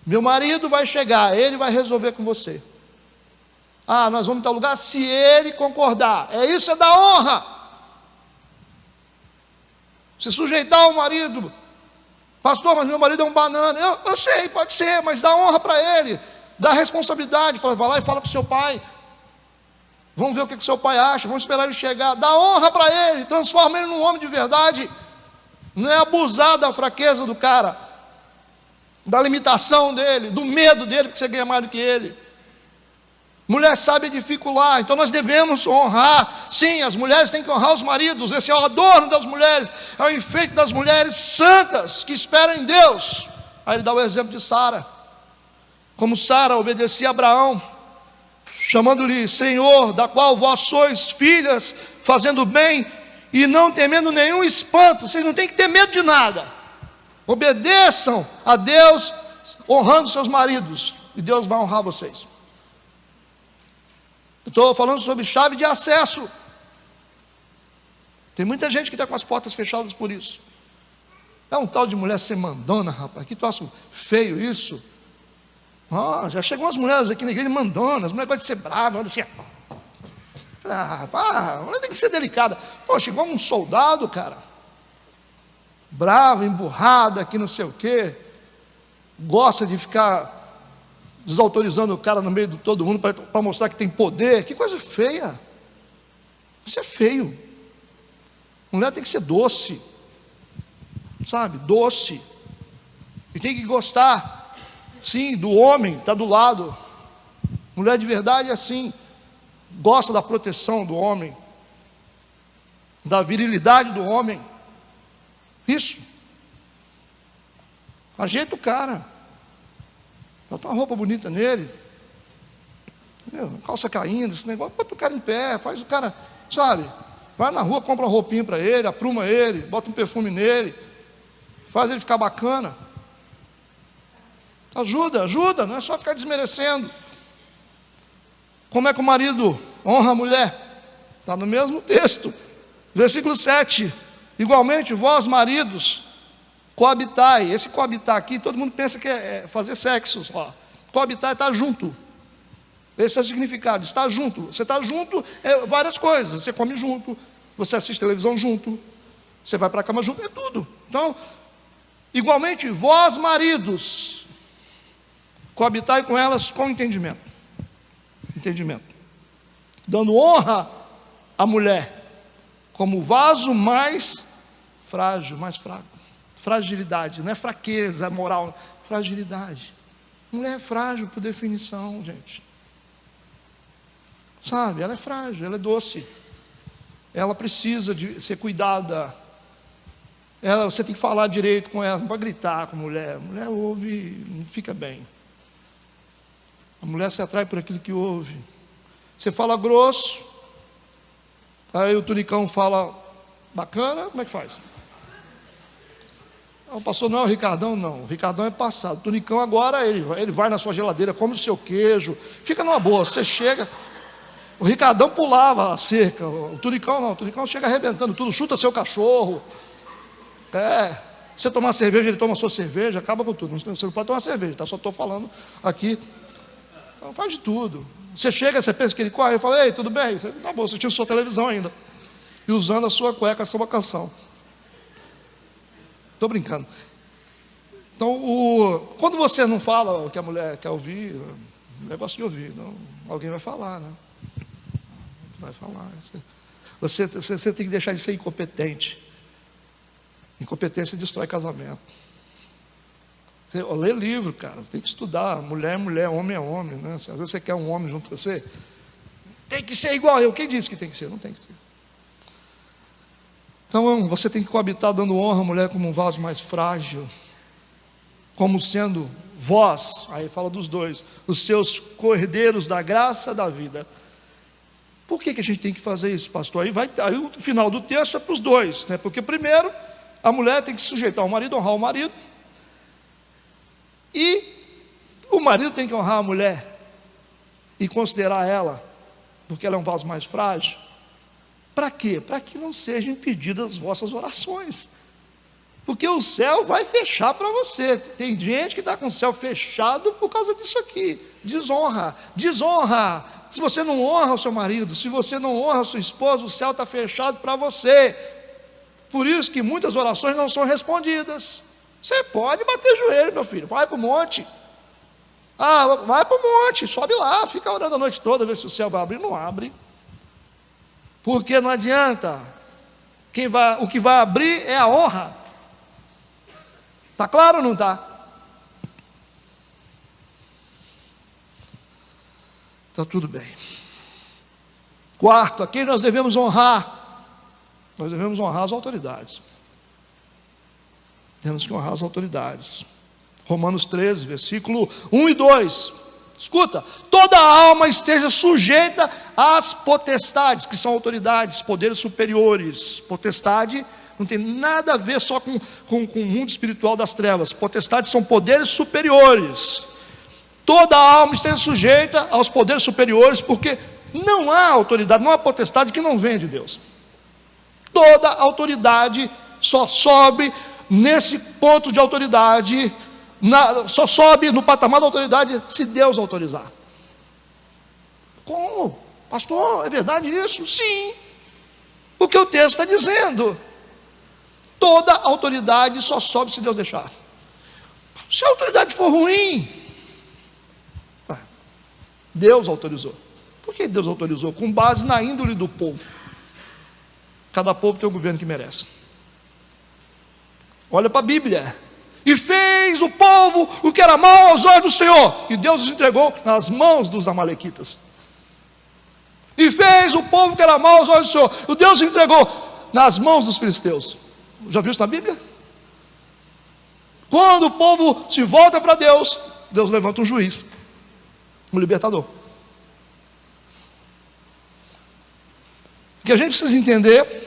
Meu marido vai chegar, ele vai resolver com você. Ah, nós vamos em tal lugar se ele concordar. Isso é da honra. Se sujeitar ao marido. Pastor, mas meu marido é um banana. Eu sei, pode ser, mas dá honra para ele. Dá responsabilidade. Vai lá e fala com seu pai. Vamos ver o que o seu pai acha. Vamos esperar ele chegar. Dá honra para ele. Transforma ele num homem de verdade. Não é abusar da fraqueza do cara, da limitação dele, do medo dele, porque você ganha mais do que ele. Mulher sabe dificultar, então nós devemos honrar. Sim, as mulheres têm que honrar os maridos. Esse é o adorno das mulheres, é o enfeite das mulheres santas que esperam em Deus. Aí ele dá o exemplo de Sara, como Sara obedecia a Abraão, chamando-lhe Senhor, da qual vós sois filhas, fazendo bem e não temendo nenhum espanto. Vocês não têm que ter medo de nada. Obedeçam a Deus, honrando seus maridos, e Deus vai honrar vocês. Estou falando sobre chave de acesso. Tem muita gente que está com as portas fechadas por isso. É um tal de mulher ser mandona, rapaz. Que troço feio isso. Já chegou umas mulheres aqui na igreja mandonas. As mulheres gostam de ser bravas, olha assim. Mulher tem que ser delicada. Pô, chegou um soldado, cara. Bravo, emburrado, aqui não sei o quê. Gosta de ficar desautorizando o cara no meio de todo mundo para mostrar que tem poder. Que coisa feia. Isso é feio. Mulher tem que ser doce, sabe, doce, e tem que gostar, sim, do homem, está do lado. Mulher de verdade é assim, gosta da proteção do homem, da virilidade do homem. Isso. Ajeita o cara, bota uma roupa bonita nele, calça caindo, esse negócio, bota o cara em pé, faz o cara, sabe, vai na rua, compra uma roupinha para ele, apruma ele, bota um perfume nele, faz ele ficar bacana. Ajuda, não é só ficar desmerecendo. Como é que o marido honra a mulher. Está no mesmo texto. Versículo 7. Igualmente, vós maridos, coabitai. Esse coabitar aqui, todo mundo pensa que é fazer sexo. Ó. Coabitar é estar junto. Esse é o significado, estar junto. Você está junto, é várias coisas. Você come junto, você assiste televisão junto, você vai para a cama junto, é tudo. Então, igualmente, vós maridos, coabitai com elas com entendimento. Entendimento. Dando honra à mulher, como vaso mais frágil, mais fraco. Fragilidade, não é fraqueza moral, fragilidade. Mulher é frágil por definição, gente. Sabe, ela é frágil, ela é doce. Ela precisa de ser cuidada. Você tem que falar direito com ela, não pode gritar com a mulher. A mulher ouve, não fica bem. A mulher se atrai por aquilo que ouve. Você fala grosso, aí o tunicão fala bacana, como é que faz? O pastor não é o Ricardão, não. O Ricardão é passado. O tunicão agora, ele vai na sua geladeira, come o seu queijo, fica numa boa. Você chega... O Ricardão pulava a cerca, o tunicão não, o tunicão chega arrebentando tudo, chuta seu cachorro. Você tomar cerveja, ele toma a sua cerveja, acaba com tudo. Você não pode tomar cerveja, tá? Só estou falando aqui. Então faz de tudo. Você chega, você pensa que ele corre, eu falo, ei, tudo bem? Você acabou, você tinha sua televisão ainda. E usando a sua cueca, a sua canção. Estou brincando. Então, quando você não fala o que a mulher quer ouvir, o mulher gosta de ouvir, não, alguém vai falar, né? Vai falar. Você tem que deixar de ser incompetente. Incompetência destrói casamento. Você lê livro, cara, tem que estudar. Mulher é mulher, homem é homem, né? Às vezes você quer um homem junto com você, tem que ser igual eu. Quem disse que tem que ser? Não tem que ser. Então você tem que coabitar dando honra à mulher como um vaso mais frágil, como sendo vós, aí fala dos dois, os seus cordeiros da graça da vida. Por que a gente tem que fazer isso, pastor? Aí o final do texto é para os dois, né? Porque primeiro, a mulher tem que se sujeitar ao marido, honrar o marido, e o marido tem que honrar a mulher, e considerar ela, porque ela é um vaso mais frágil. Para quê? Para que não sejam impedidas as vossas orações, porque o céu vai fechar para você. Tem gente que está com o céu fechado por causa disso aqui. Desonra. Se você não honra o seu marido, se você não honra a sua esposa, o céu está fechado para você. Por isso que muitas orações não são respondidas. Você pode bater joelho, meu filho, vai para o monte. Vai para o monte, sobe lá, fica orando a noite toda, ver se o céu vai abrir. Não abre. Porque não adianta. O que vai abrir é a honra. Está claro ou não está? Está tudo bem. Quarto, a quem nós devemos honrar? Nós devemos honrar as autoridades. Temos que honrar as autoridades. Romanos 13, versículo 1 e 2. Escuta, toda alma esteja sujeita às potestades, que são autoridades, poderes superiores. Potestade não tem nada a ver só com o mundo espiritual das trevas. Potestades são poderes superiores. Toda alma esteja sujeita aos poderes superiores, porque não há autoridade, não há potestade que não venha de Deus. Toda autoridade só sobe nesse ponto de autoridade, só sobe no patamar da autoridade se Deus autorizar. Como? Pastor, é verdade isso? Sim, porque o texto está dizendo. Toda autoridade só sobe se Deus deixar. Se a autoridade for ruim, Deus autorizou. Por que Deus autorizou? Com base na índole do povo. Cada povo tem o governo que merece. Olha para a Bíblia. E fez o povo o que era mal aos olhos do Senhor, e Deus os entregou nas mãos dos amalequitas. E fez o povo que era mal aos olhos do Senhor, e Deus os entregou nas mãos dos filisteus. Já viu isso na Bíblia? Quando o povo se volta para Deus, Deus levanta um juiz, um libertador. O que a gente precisa entender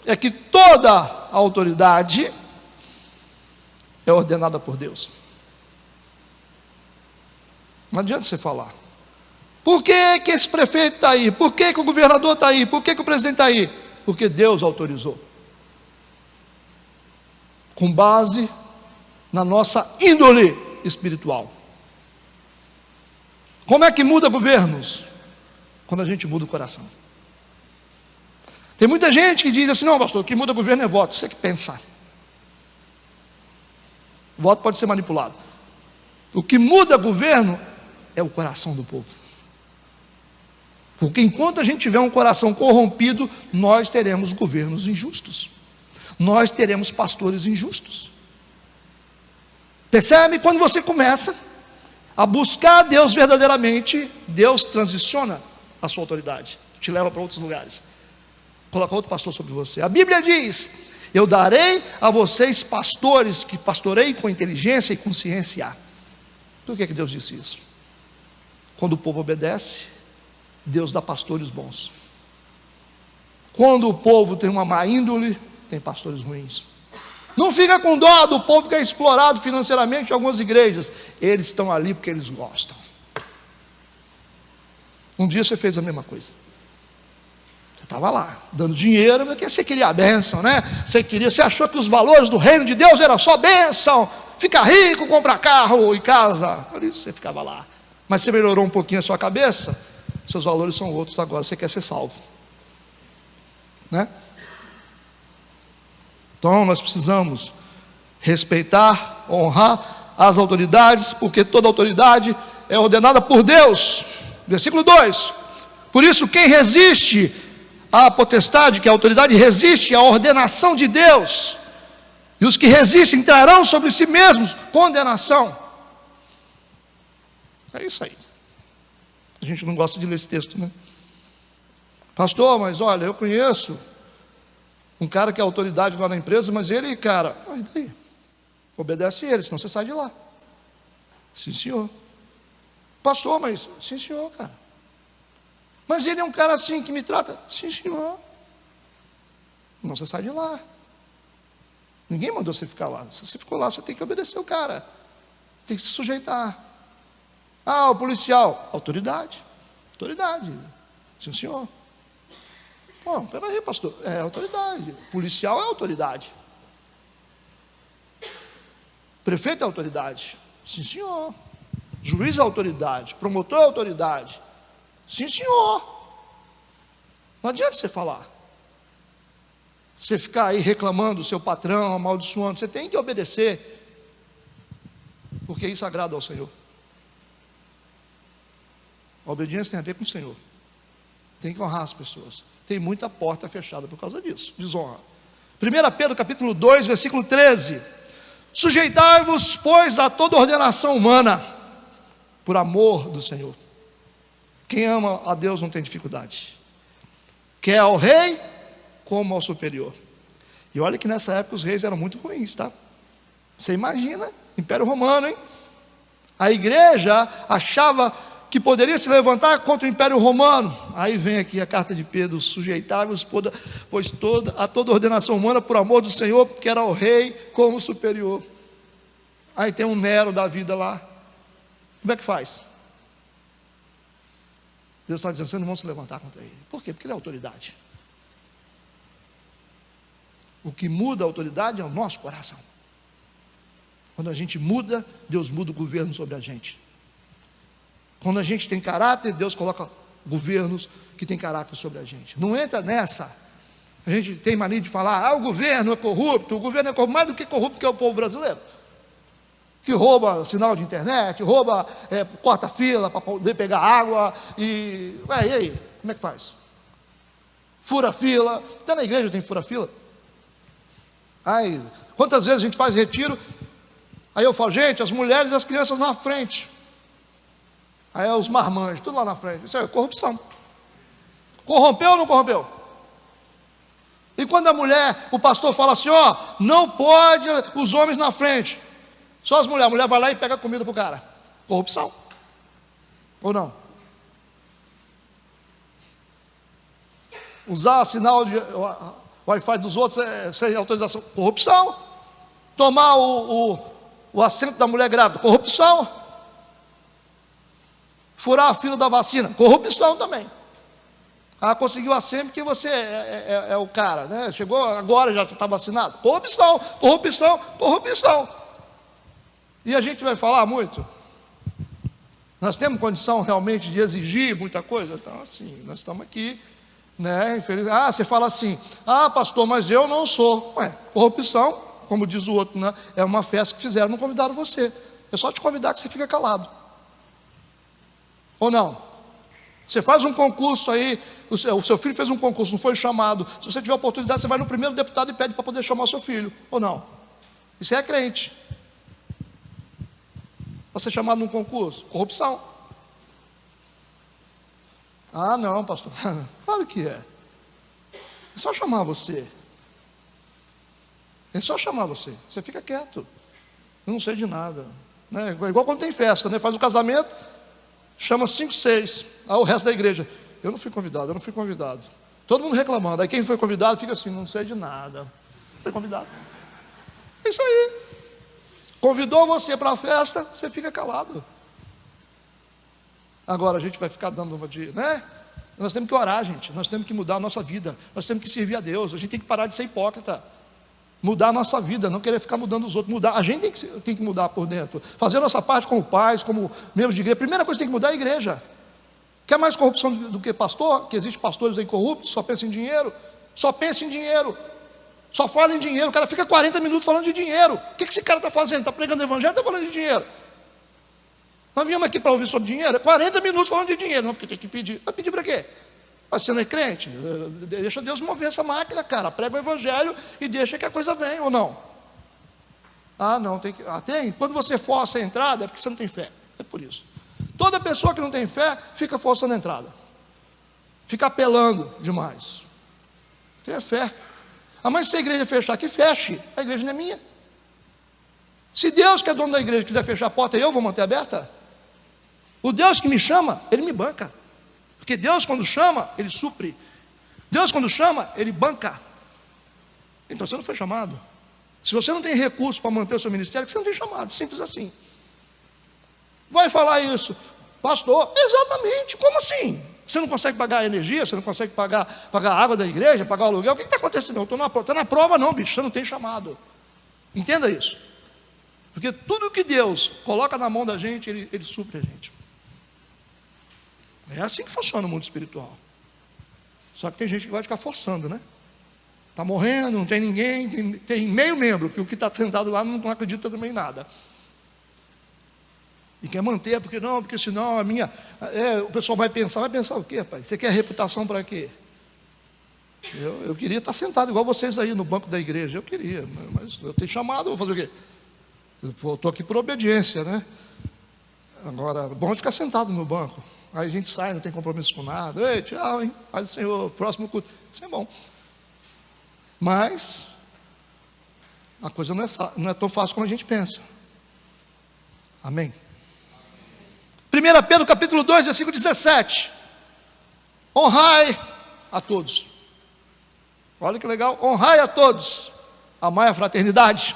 é que toda a autoridade é ordenada por Deus. Não adianta você falar. Por que que esse prefeito está aí? Por que que o governador está aí? Por que que o presidente está aí? Porque Deus autorizou. Com base na nossa índole espiritual. Como é que muda governos? Quando a gente muda o coração. Tem muita gente que diz assim: não, pastor, o que muda governo é voto. Você que pensa. Voto pode ser manipulado. O que muda governo é o coração do povo. Porque enquanto a gente tiver um coração corrompido, nós teremos governos injustos. Nós teremos pastores injustos. Percebe? Quando você começa a buscar Deus verdadeiramente, Deus transiciona a sua autoridade, te leva para outros lugares, coloca outro pastor sobre você. A Bíblia diz: eu darei a vocês pastores que pastoreiem com inteligência e com ciência. Por que Deus disse isso? Quando o povo obedece, Deus dá pastores bons. Quando o povo tem uma má índole, tem pastores ruins. Não fica com dó do povo que é explorado financeiramente em algumas igrejas. Eles estão ali porque eles gostam. Um dia você fez a mesma coisa. Você estava lá, dando dinheiro, porque você queria a bênção, né? Você achou que os valores do reino de Deus eram só bênção, ficar rico, comprar carro e casa. Por isso você ficava lá. Mas você melhorou um pouquinho a sua cabeça, seus valores são outros agora, você quer ser salvo, né? Então nós precisamos respeitar, honrar as autoridades, porque toda autoridade é ordenada por Deus. Versículo 2: por isso quem resiste à potestade, que é a autoridade, resiste à ordenação de Deus, e os que resistem trarão sobre si mesmos condenação. É isso aí. A gente não gosta de ler esse texto, né? Pastor, mas olha, eu conheço um cara que é autoridade lá na empresa, mas ele, cara, e daí? Obedece ele, senão você sai de lá. Sim, senhor. Pastor, mas sim, senhor, cara. Mas ele é um cara assim que me trata. Sim, senhor. Não, você sai de lá. Ninguém mandou você ficar lá. Se você ficou lá, você tem que obedecer o cara. Tem que se sujeitar. Ah, o policial. Autoridade. Autoridade. Sim, senhor. Bom, peraí, pastor. É autoridade. Policial é autoridade. Prefeito é autoridade. Sim, senhor. Juiz é autoridade. Promotor é autoridade. Sim, senhor. Não adianta você falar. Você ficar aí reclamando do seu patrão, amaldiçoando. Você tem que obedecer. Porque isso agrada ao Senhor. A obediência tem a ver com o Senhor. Tem que honrar as pessoas. Tem muita porta fechada por causa disso. Desonra. 1 Pedro capítulo 2, versículo 13. Sujeitai-vos, pois, a toda ordenação humana, por amor do Senhor. Quem ama a Deus não tem dificuldade. Quer ao rei, como ao superior. E olha que nessa época os reis eram muito ruins, tá? Você imagina, Império Romano, hein? A igreja achava que poderia se levantar contra o Império Romano. Aí vem aqui a carta de Pedro: sujeitai-vos, pois a toda ordenação humana por amor do Senhor, que era o rei como superior. Aí tem um Nero da vida lá. Como é que faz? Deus está dizendo: vocês não vão se levantar contra ele. Por quê? Porque ele é autoridade. O que muda a autoridade é o nosso coração. Quando a gente muda, Deus muda o governo sobre a gente. Quando a gente tem caráter, Deus coloca governos que têm caráter sobre a gente. Não entra nessa. A gente tem mania de falar: o governo é corrupto. O governo é corrupto, mais do que corrupto que é o povo brasileiro, que rouba sinal de internet, corta fila para poder pegar água, e aí, como é que faz? Fura fila. Até na igreja tem fura fila. Aí, quantas vezes a gente faz retiro, aí eu falo: gente, as mulheres e as crianças na frente. Aí é os marmanjos, tudo lá na frente. Isso é corrupção. Corrompeu ou não corrompeu? E quando a mulher, o pastor fala assim: não pode os homens na frente, só as mulheres. A mulher vai lá e pega comida para o cara. Corrupção. Ou não? Usar sinal de Wi-Fi dos outros sem autorização. Corrupção. Tomar o assento da mulher grávida. Corrupção. Furar a fila da vacina, corrupção também. Ah, conseguiu a SEMI porque você é o cara, né? Chegou agora, já está vacinado. Corrupção, corrupção, corrupção. E a gente vai falar muito? Nós temos condição realmente de exigir muita coisa? Então, assim, nós estamos aqui, né? Você fala assim, pastor, mas eu não sou. Ué, corrupção, como diz o outro, né? É uma festa que fizeram, não convidaram você. É só te convidar que você fica calado. Ou não? Você faz um concurso aí, o seu filho fez um concurso, não foi chamado. Se você tiver oportunidade, você vai no primeiro deputado e pede para poder chamar o seu filho. Ou não? Isso é crente. Para ser chamado num concurso? Corrupção. Ah, não, pastor. Claro que é. É só chamar você. É só chamar você. Você fica quieto. Eu não sei de nada. Né? Igual quando tem festa, né? Faz o casamento, chama 5, 6. O resto da igreja. Eu não fui convidado. Todo mundo reclamando. Aí quem foi convidado fica assim, não sei de nada. Não foi convidado. É isso aí. Convidou você para a festa, você fica calado. Agora a gente vai ficar dando uma de, né? Nós temos que orar, gente. Nós temos que mudar a nossa vida. Nós temos que servir a Deus. A gente tem que parar de ser hipócrita. Mudar a nossa vida, não querer ficar mudando os outros. Mudar. A gente tem que mudar por dentro. Fazer a nossa parte como pais, como membros de igreja. A primeira coisa que tem que mudar é a igreja. Quer mais corrupção do que pastor? Que existe pastores aí corruptos, só pensam em dinheiro. Só pensa em dinheiro. Só fala em dinheiro. O cara fica 40 minutos falando de dinheiro. O que esse cara está fazendo? Está pregando o evangelho ou está falando de dinheiro? Nós viemos aqui para ouvir sobre dinheiro. 40 minutos falando de dinheiro. Não, porque tem que pedir. Vai pedir para quê? Mas você não é crente? Deixa Deus mover essa máquina, cara. Prega o evangelho e deixa que a coisa venha, ou não? Não, tem que. Tem. Quando você força a entrada, é porque você não tem fé. É por isso. Toda pessoa que não tem fé, fica forçando a entrada. Fica apelando demais. Tenha fé. Mas se a igreja fechar, que feche. A igreja não é minha. Se Deus, que é dono da igreja, quiser fechar a porta, eu vou manter aberta? O Deus que me chama, Ele me banca. Porque Deus, quando chama, Ele supre. Deus, quando chama, Ele banca. Então você não foi chamado. Se você não tem recurso para manter o seu ministério, que você não tem chamado. Simples assim. Vai falar isso, pastor? Exatamente. Como assim? Você não consegue pagar a energia? Você não consegue pagar a água da igreja? Pagar o aluguel? O que está acontecendo? Eu estou na prova, não, bicho. Você não tem chamado. Entenda isso. Porque tudo que Deus coloca na mão da gente, Ele supre a gente. É assim que funciona o mundo espiritual. Só que tem gente que vai ficar forçando, né? Está morrendo, não tem ninguém, tem meio membro, que o que está sentado lá não acredita também em nada. E quer manter, porque senão o pessoal vai pensar o quê, pai? Você quer reputação para quê? Eu queria estar sentado igual vocês aí no banco da igreja, eu queria, mas eu tenho chamado, eu vou fazer o quê? Eu estou aqui por obediência, né? Agora, bom é ficar sentado no banco. Aí a gente sai, não tem compromisso com nada. Ei, tchau, hein? Paz do Senhor, próximo culto. Isso é bom. Mas a coisa não é tão fácil como a gente pensa. Amém? 1 Pedro capítulo 2, versículo 17. Honrai a todos. Olha que legal. Honrai a todos. Amai a fraternidade.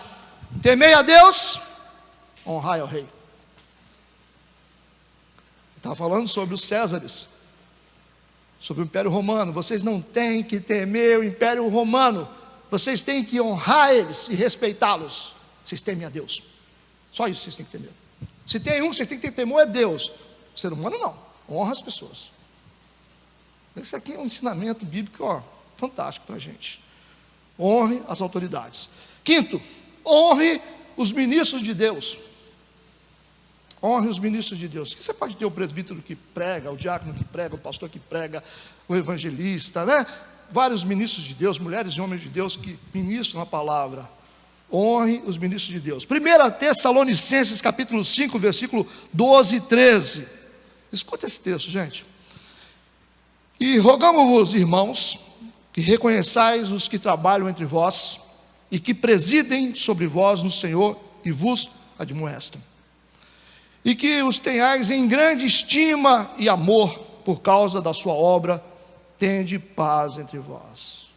Temei a Deus. Honrai ao rei. Estava falando sobre os Césares, sobre o Império Romano. Vocês não têm que temer o Império Romano, vocês têm que honrar eles e respeitá-los. Vocês temem a Deus, só isso vocês têm que temer. Se tem um que vocês têm que ter temor, é Deus. O ser humano não, honra as pessoas. Esse aqui é um ensinamento bíblico fantástico para a gente. Honre as autoridades. Quinto, honre os ministros de Deus. Honre os ministros de Deus. Você pode ter o presbítero que prega, o diácono que prega, o pastor que prega, o evangelista, né? Vários ministros de Deus, mulheres e homens de Deus que ministram a palavra. Honre os ministros de Deus. 1 Tessalonicenses capítulo 5, versículo 12 e 13. Escuta esse texto, gente. E rogamos-vos, irmãos, que reconheçais os que trabalham entre vós e que presidem sobre vós no Senhor e vos admoestam. E que os tenhais em grande estima e amor por causa da sua obra, tende paz entre vós.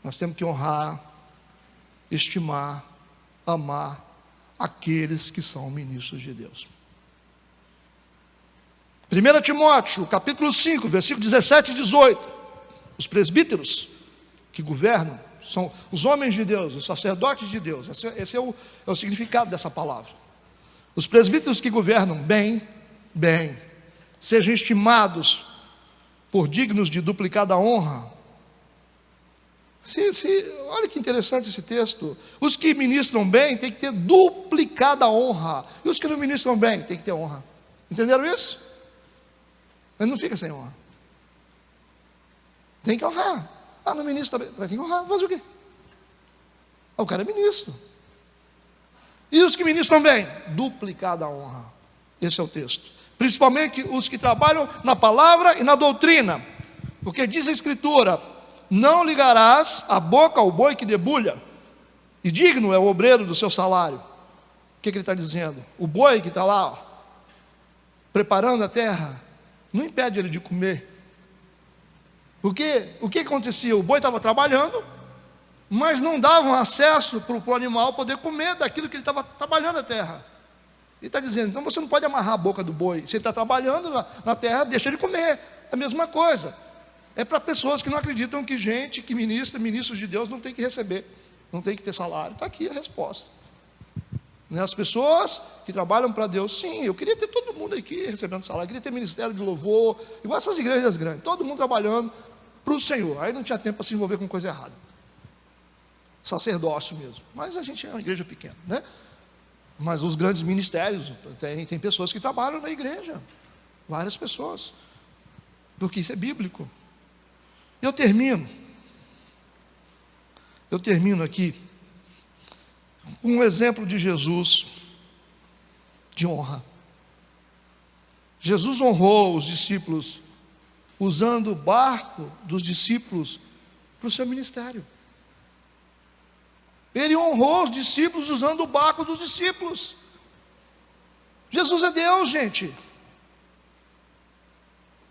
Nós temos que honrar, estimar, amar aqueles que são ministros de Deus. 1 Timóteo, capítulo 5, versículo 17 e 18. Os presbíteros que governam são os homens de Deus, os sacerdotes de Deus. Esse é o significado dessa palavra. Os presbíteros que governam bem, sejam estimados por dignos de duplicada honra. Olha que interessante esse texto. Os que ministram bem têm que ter duplicada honra, e os que não ministram bem têm que ter honra. Entenderam isso? Ele não fica sem honra. Tem que honrar. Não ministra bem, tem que honrar. Fazer o quê? O cara é ministro. E os que ministram bem? Duplicada honra. Esse é o texto. Principalmente os que trabalham na palavra e na doutrina. Porque diz a Escritura: não ligarás a boca ao boi que debulha, e digno é o obreiro do seu salário. O que ele está dizendo? O boi que está lá, preparando a terra, não impede ele de comer. Porque o que acontecia? O boi estava trabalhando, mas não davam acesso para o animal poder comer daquilo que ele estava trabalhando a terra. Ele está dizendo, então você não pode amarrar a boca do boi. Se ele está trabalhando na terra, deixa ele comer. É a mesma coisa. É para pessoas que não acreditam que gente que ministros de Deus não tem que receber, não tem que ter salário. Está aqui a resposta. As pessoas que trabalham para Deus, sim, eu queria ter todo mundo aqui recebendo salário, eu queria ter ministério de louvor, igual essas igrejas grandes, todo mundo trabalhando para o Senhor. Aí não tinha tempo para se envolver com coisa errada. Sacerdócio mesmo. Mas a gente é uma igreja pequena, né? Mas os grandes ministérios, tem pessoas que trabalham na igreja, várias pessoas, porque isso é bíblico. Eu termino aqui com um exemplo de Jesus, de honra. Jesus honrou os discípulos, usando o barco dos discípulos para o seu ministério. Ele honrou os discípulos usando o barco dos discípulos. Jesus é Deus, gente.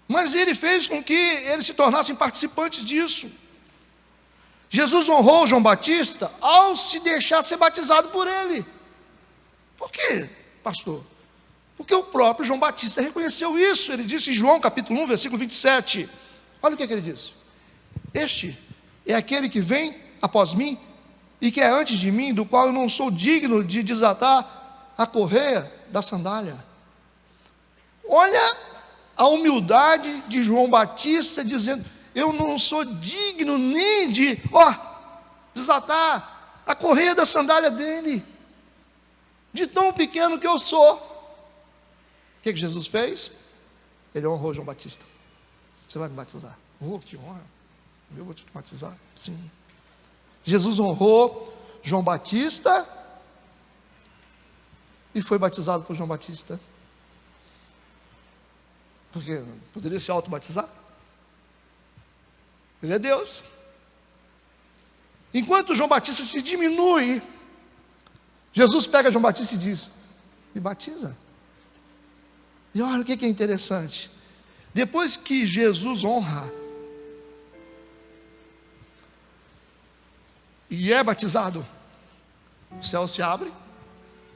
Mas ele fez com que eles se tornassem participantes disso. Jesus honrou João Batista ao se deixar ser batizado por ele. Por quê, pastor? Porque o próprio João Batista reconheceu isso. Ele disse em João capítulo 1, versículo 27. Olha o que ele disse: este é aquele que vem após mim e que é antes de mim, do qual eu não sou digno de desatar a correia da sandália. Olha a humildade de João Batista dizendo: eu não sou digno nem de desatar a correia da sandália dele, de tão pequeno que eu sou. O que Jesus fez? Ele honrou João Batista. Você vai me batizar? Que honra! Eu vou te batizar? Sim. Jesus honrou João Batista e foi batizado por João Batista. Porque poderia se auto-batizar? Ele é Deus. Enquanto João Batista se diminui, Jesus pega João Batista e diz: me batiza. E olha o que é interessante. Depois que Jesus honra e é batizado, o céu se abre,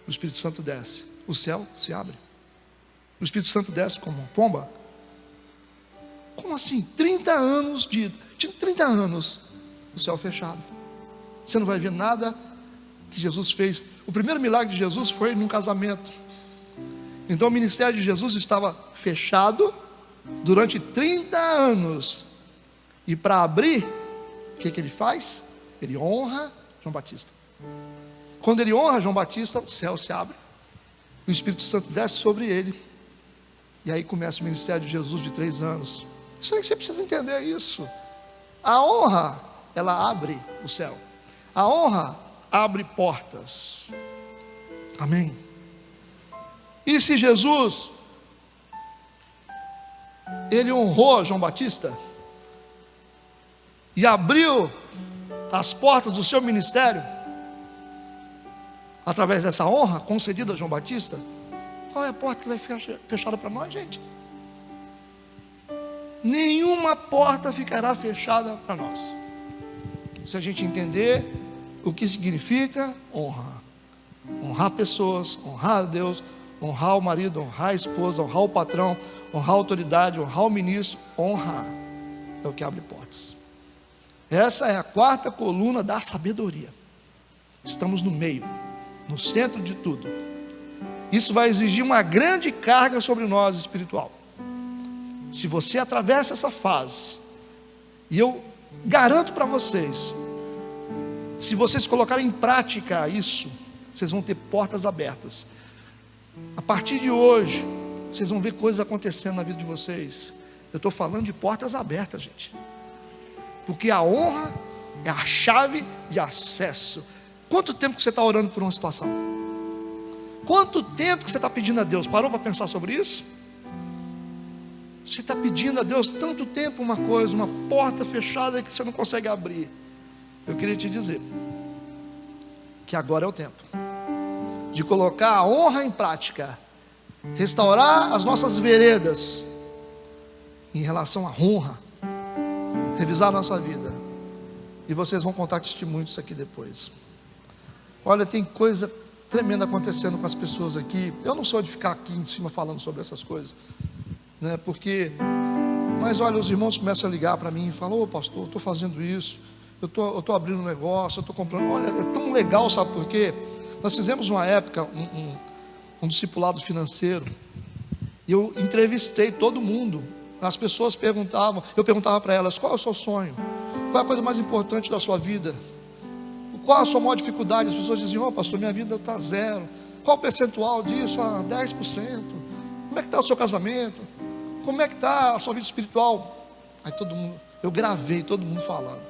o Espírito Santo desce. O céu se abre, o Espírito Santo desce como uma pomba. Como assim? 30 anos, o céu fechado. Você não vai ver nada que Jesus fez. O primeiro milagre de Jesus foi num casamento. Então o ministério de Jesus estava fechado durante 30 anos. E para abrir, o que ele faz? Ele honra João Batista. Quando ele honra João Batista, o céu se abre, o Espírito Santo desce sobre ele, e aí começa o ministério de Jesus de 3 anos. Isso aí você precisa entender isso. A honra, ela abre o céu. A honra abre portas. Amém. E se Jesus, ele honrou João Batista e abriu as portas do seu ministério através dessa honra concedida a João Batista, qual é a porta que vai fechada para nós, gente? Nenhuma porta ficará fechada para nós, se a gente entender o que significa honra. Honrar pessoas, honrar a Deus, honrar o marido, honrar a esposa, honrar o patrão, honrar a autoridade, honrar o ministro. Honra é o que abre portas. Essa é a quarta coluna da sabedoria. Estamos no meio, no centro de tudo. Isso vai exigir uma grande carga sobre nós espiritual. Se você atravessa essa fase, e eu garanto para vocês, se vocês colocarem em prática isso, vocês vão ter portas abertas. A partir de hoje, vocês vão ver coisas acontecendo na vida de vocês. Eu estou falando de portas abertas, gente. Porque a honra é a chave de acesso. Quanto tempo que você está orando por uma situação? Quanto tempo que você está pedindo a Deus? Parou para pensar sobre isso? Você está pedindo a Deus tanto tempo uma coisa, uma porta fechada que você não consegue abrir. Eu queria te dizer que agora é o tempo de colocar a honra em prática, restaurar as nossas veredas em relação à honra, revisar a nossa vida. E vocês vão contar testemunho disso aqui depois. Olha, tem coisa tremenda acontecendo com as pessoas aqui. Eu não sou de ficar aqui em cima falando sobre essas coisas, né? Mas olha, os irmãos começam a ligar para mim e falam: ô pastor, eu estou fazendo isso, eu estou abrindo um negócio, eu estou comprando. Olha, é tão legal, sabe por quê? Nós fizemos uma época um discipulado financeiro, e eu entrevistei todo mundo. As pessoas perguntavam, eu perguntava para elas: qual é o seu sonho? Qual é a coisa mais importante da sua vida? Qual a sua maior dificuldade? As pessoas diziam: ô pastor, minha vida está zero. Qual o percentual disso? 10%. Como é que está o seu casamento? Como é que está a sua vida espiritual? Aí todo mundo, eu gravei todo mundo falando.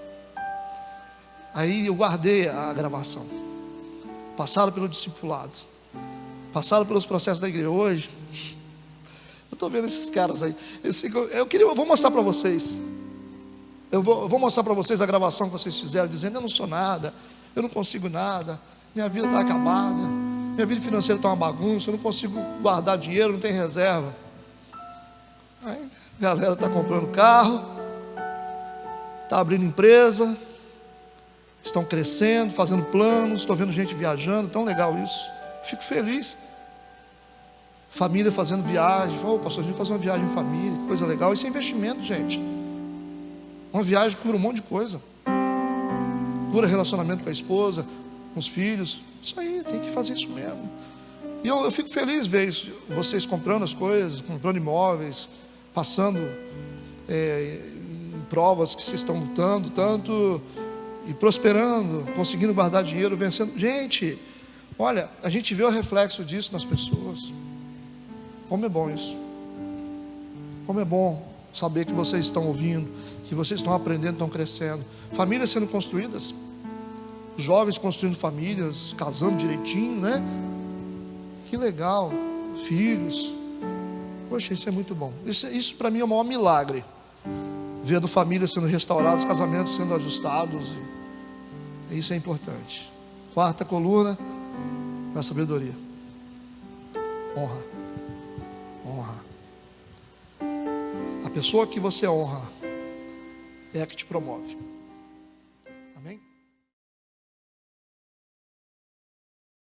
Aí eu guardei a gravação. Passaram pelo discipulado, passaram pelos processos da igreja. Hoje eu estou vendo esses caras aí. Eu vou mostrar para vocês. Eu vou mostrar para vocês a gravação que vocês fizeram, dizendo: eu não sou nada, eu não consigo nada, minha vida está acabada, minha vida financeira está uma bagunça, eu não consigo guardar dinheiro, não tem reserva. Aí a galera está comprando carro, está abrindo empresa, estão crescendo, fazendo planos, estou vendo gente viajando, tão legal isso, fico feliz. Família fazendo viagem, pastor, a gente fazer uma viagem em família, que coisa legal. Isso é investimento, gente. Uma viagem cura um monte de coisa, cura relacionamento com a esposa, com os filhos. Isso aí, tem que fazer isso mesmo. E eu fico feliz ver isso, vocês comprando as coisas, comprando imóveis, passando em provas que vocês estão lutando tanto, e prosperando, conseguindo guardar dinheiro, vencendo. Gente, olha, a gente vê o reflexo disso nas pessoas. Como é bom isso. Como é bom saber que vocês estão ouvindo, que vocês estão aprendendo, estão crescendo. Famílias sendo construídas, jovens construindo famílias, casando direitinho, né? Que legal. Filhos. Poxa, isso é muito bom. Isso para mim é o maior milagre. Vendo famílias sendo restauradas, casamentos sendo ajustados. Isso é importante. Quarta coluna da sabedoria: honra. Honra. A pessoa que você honra é a que te promove.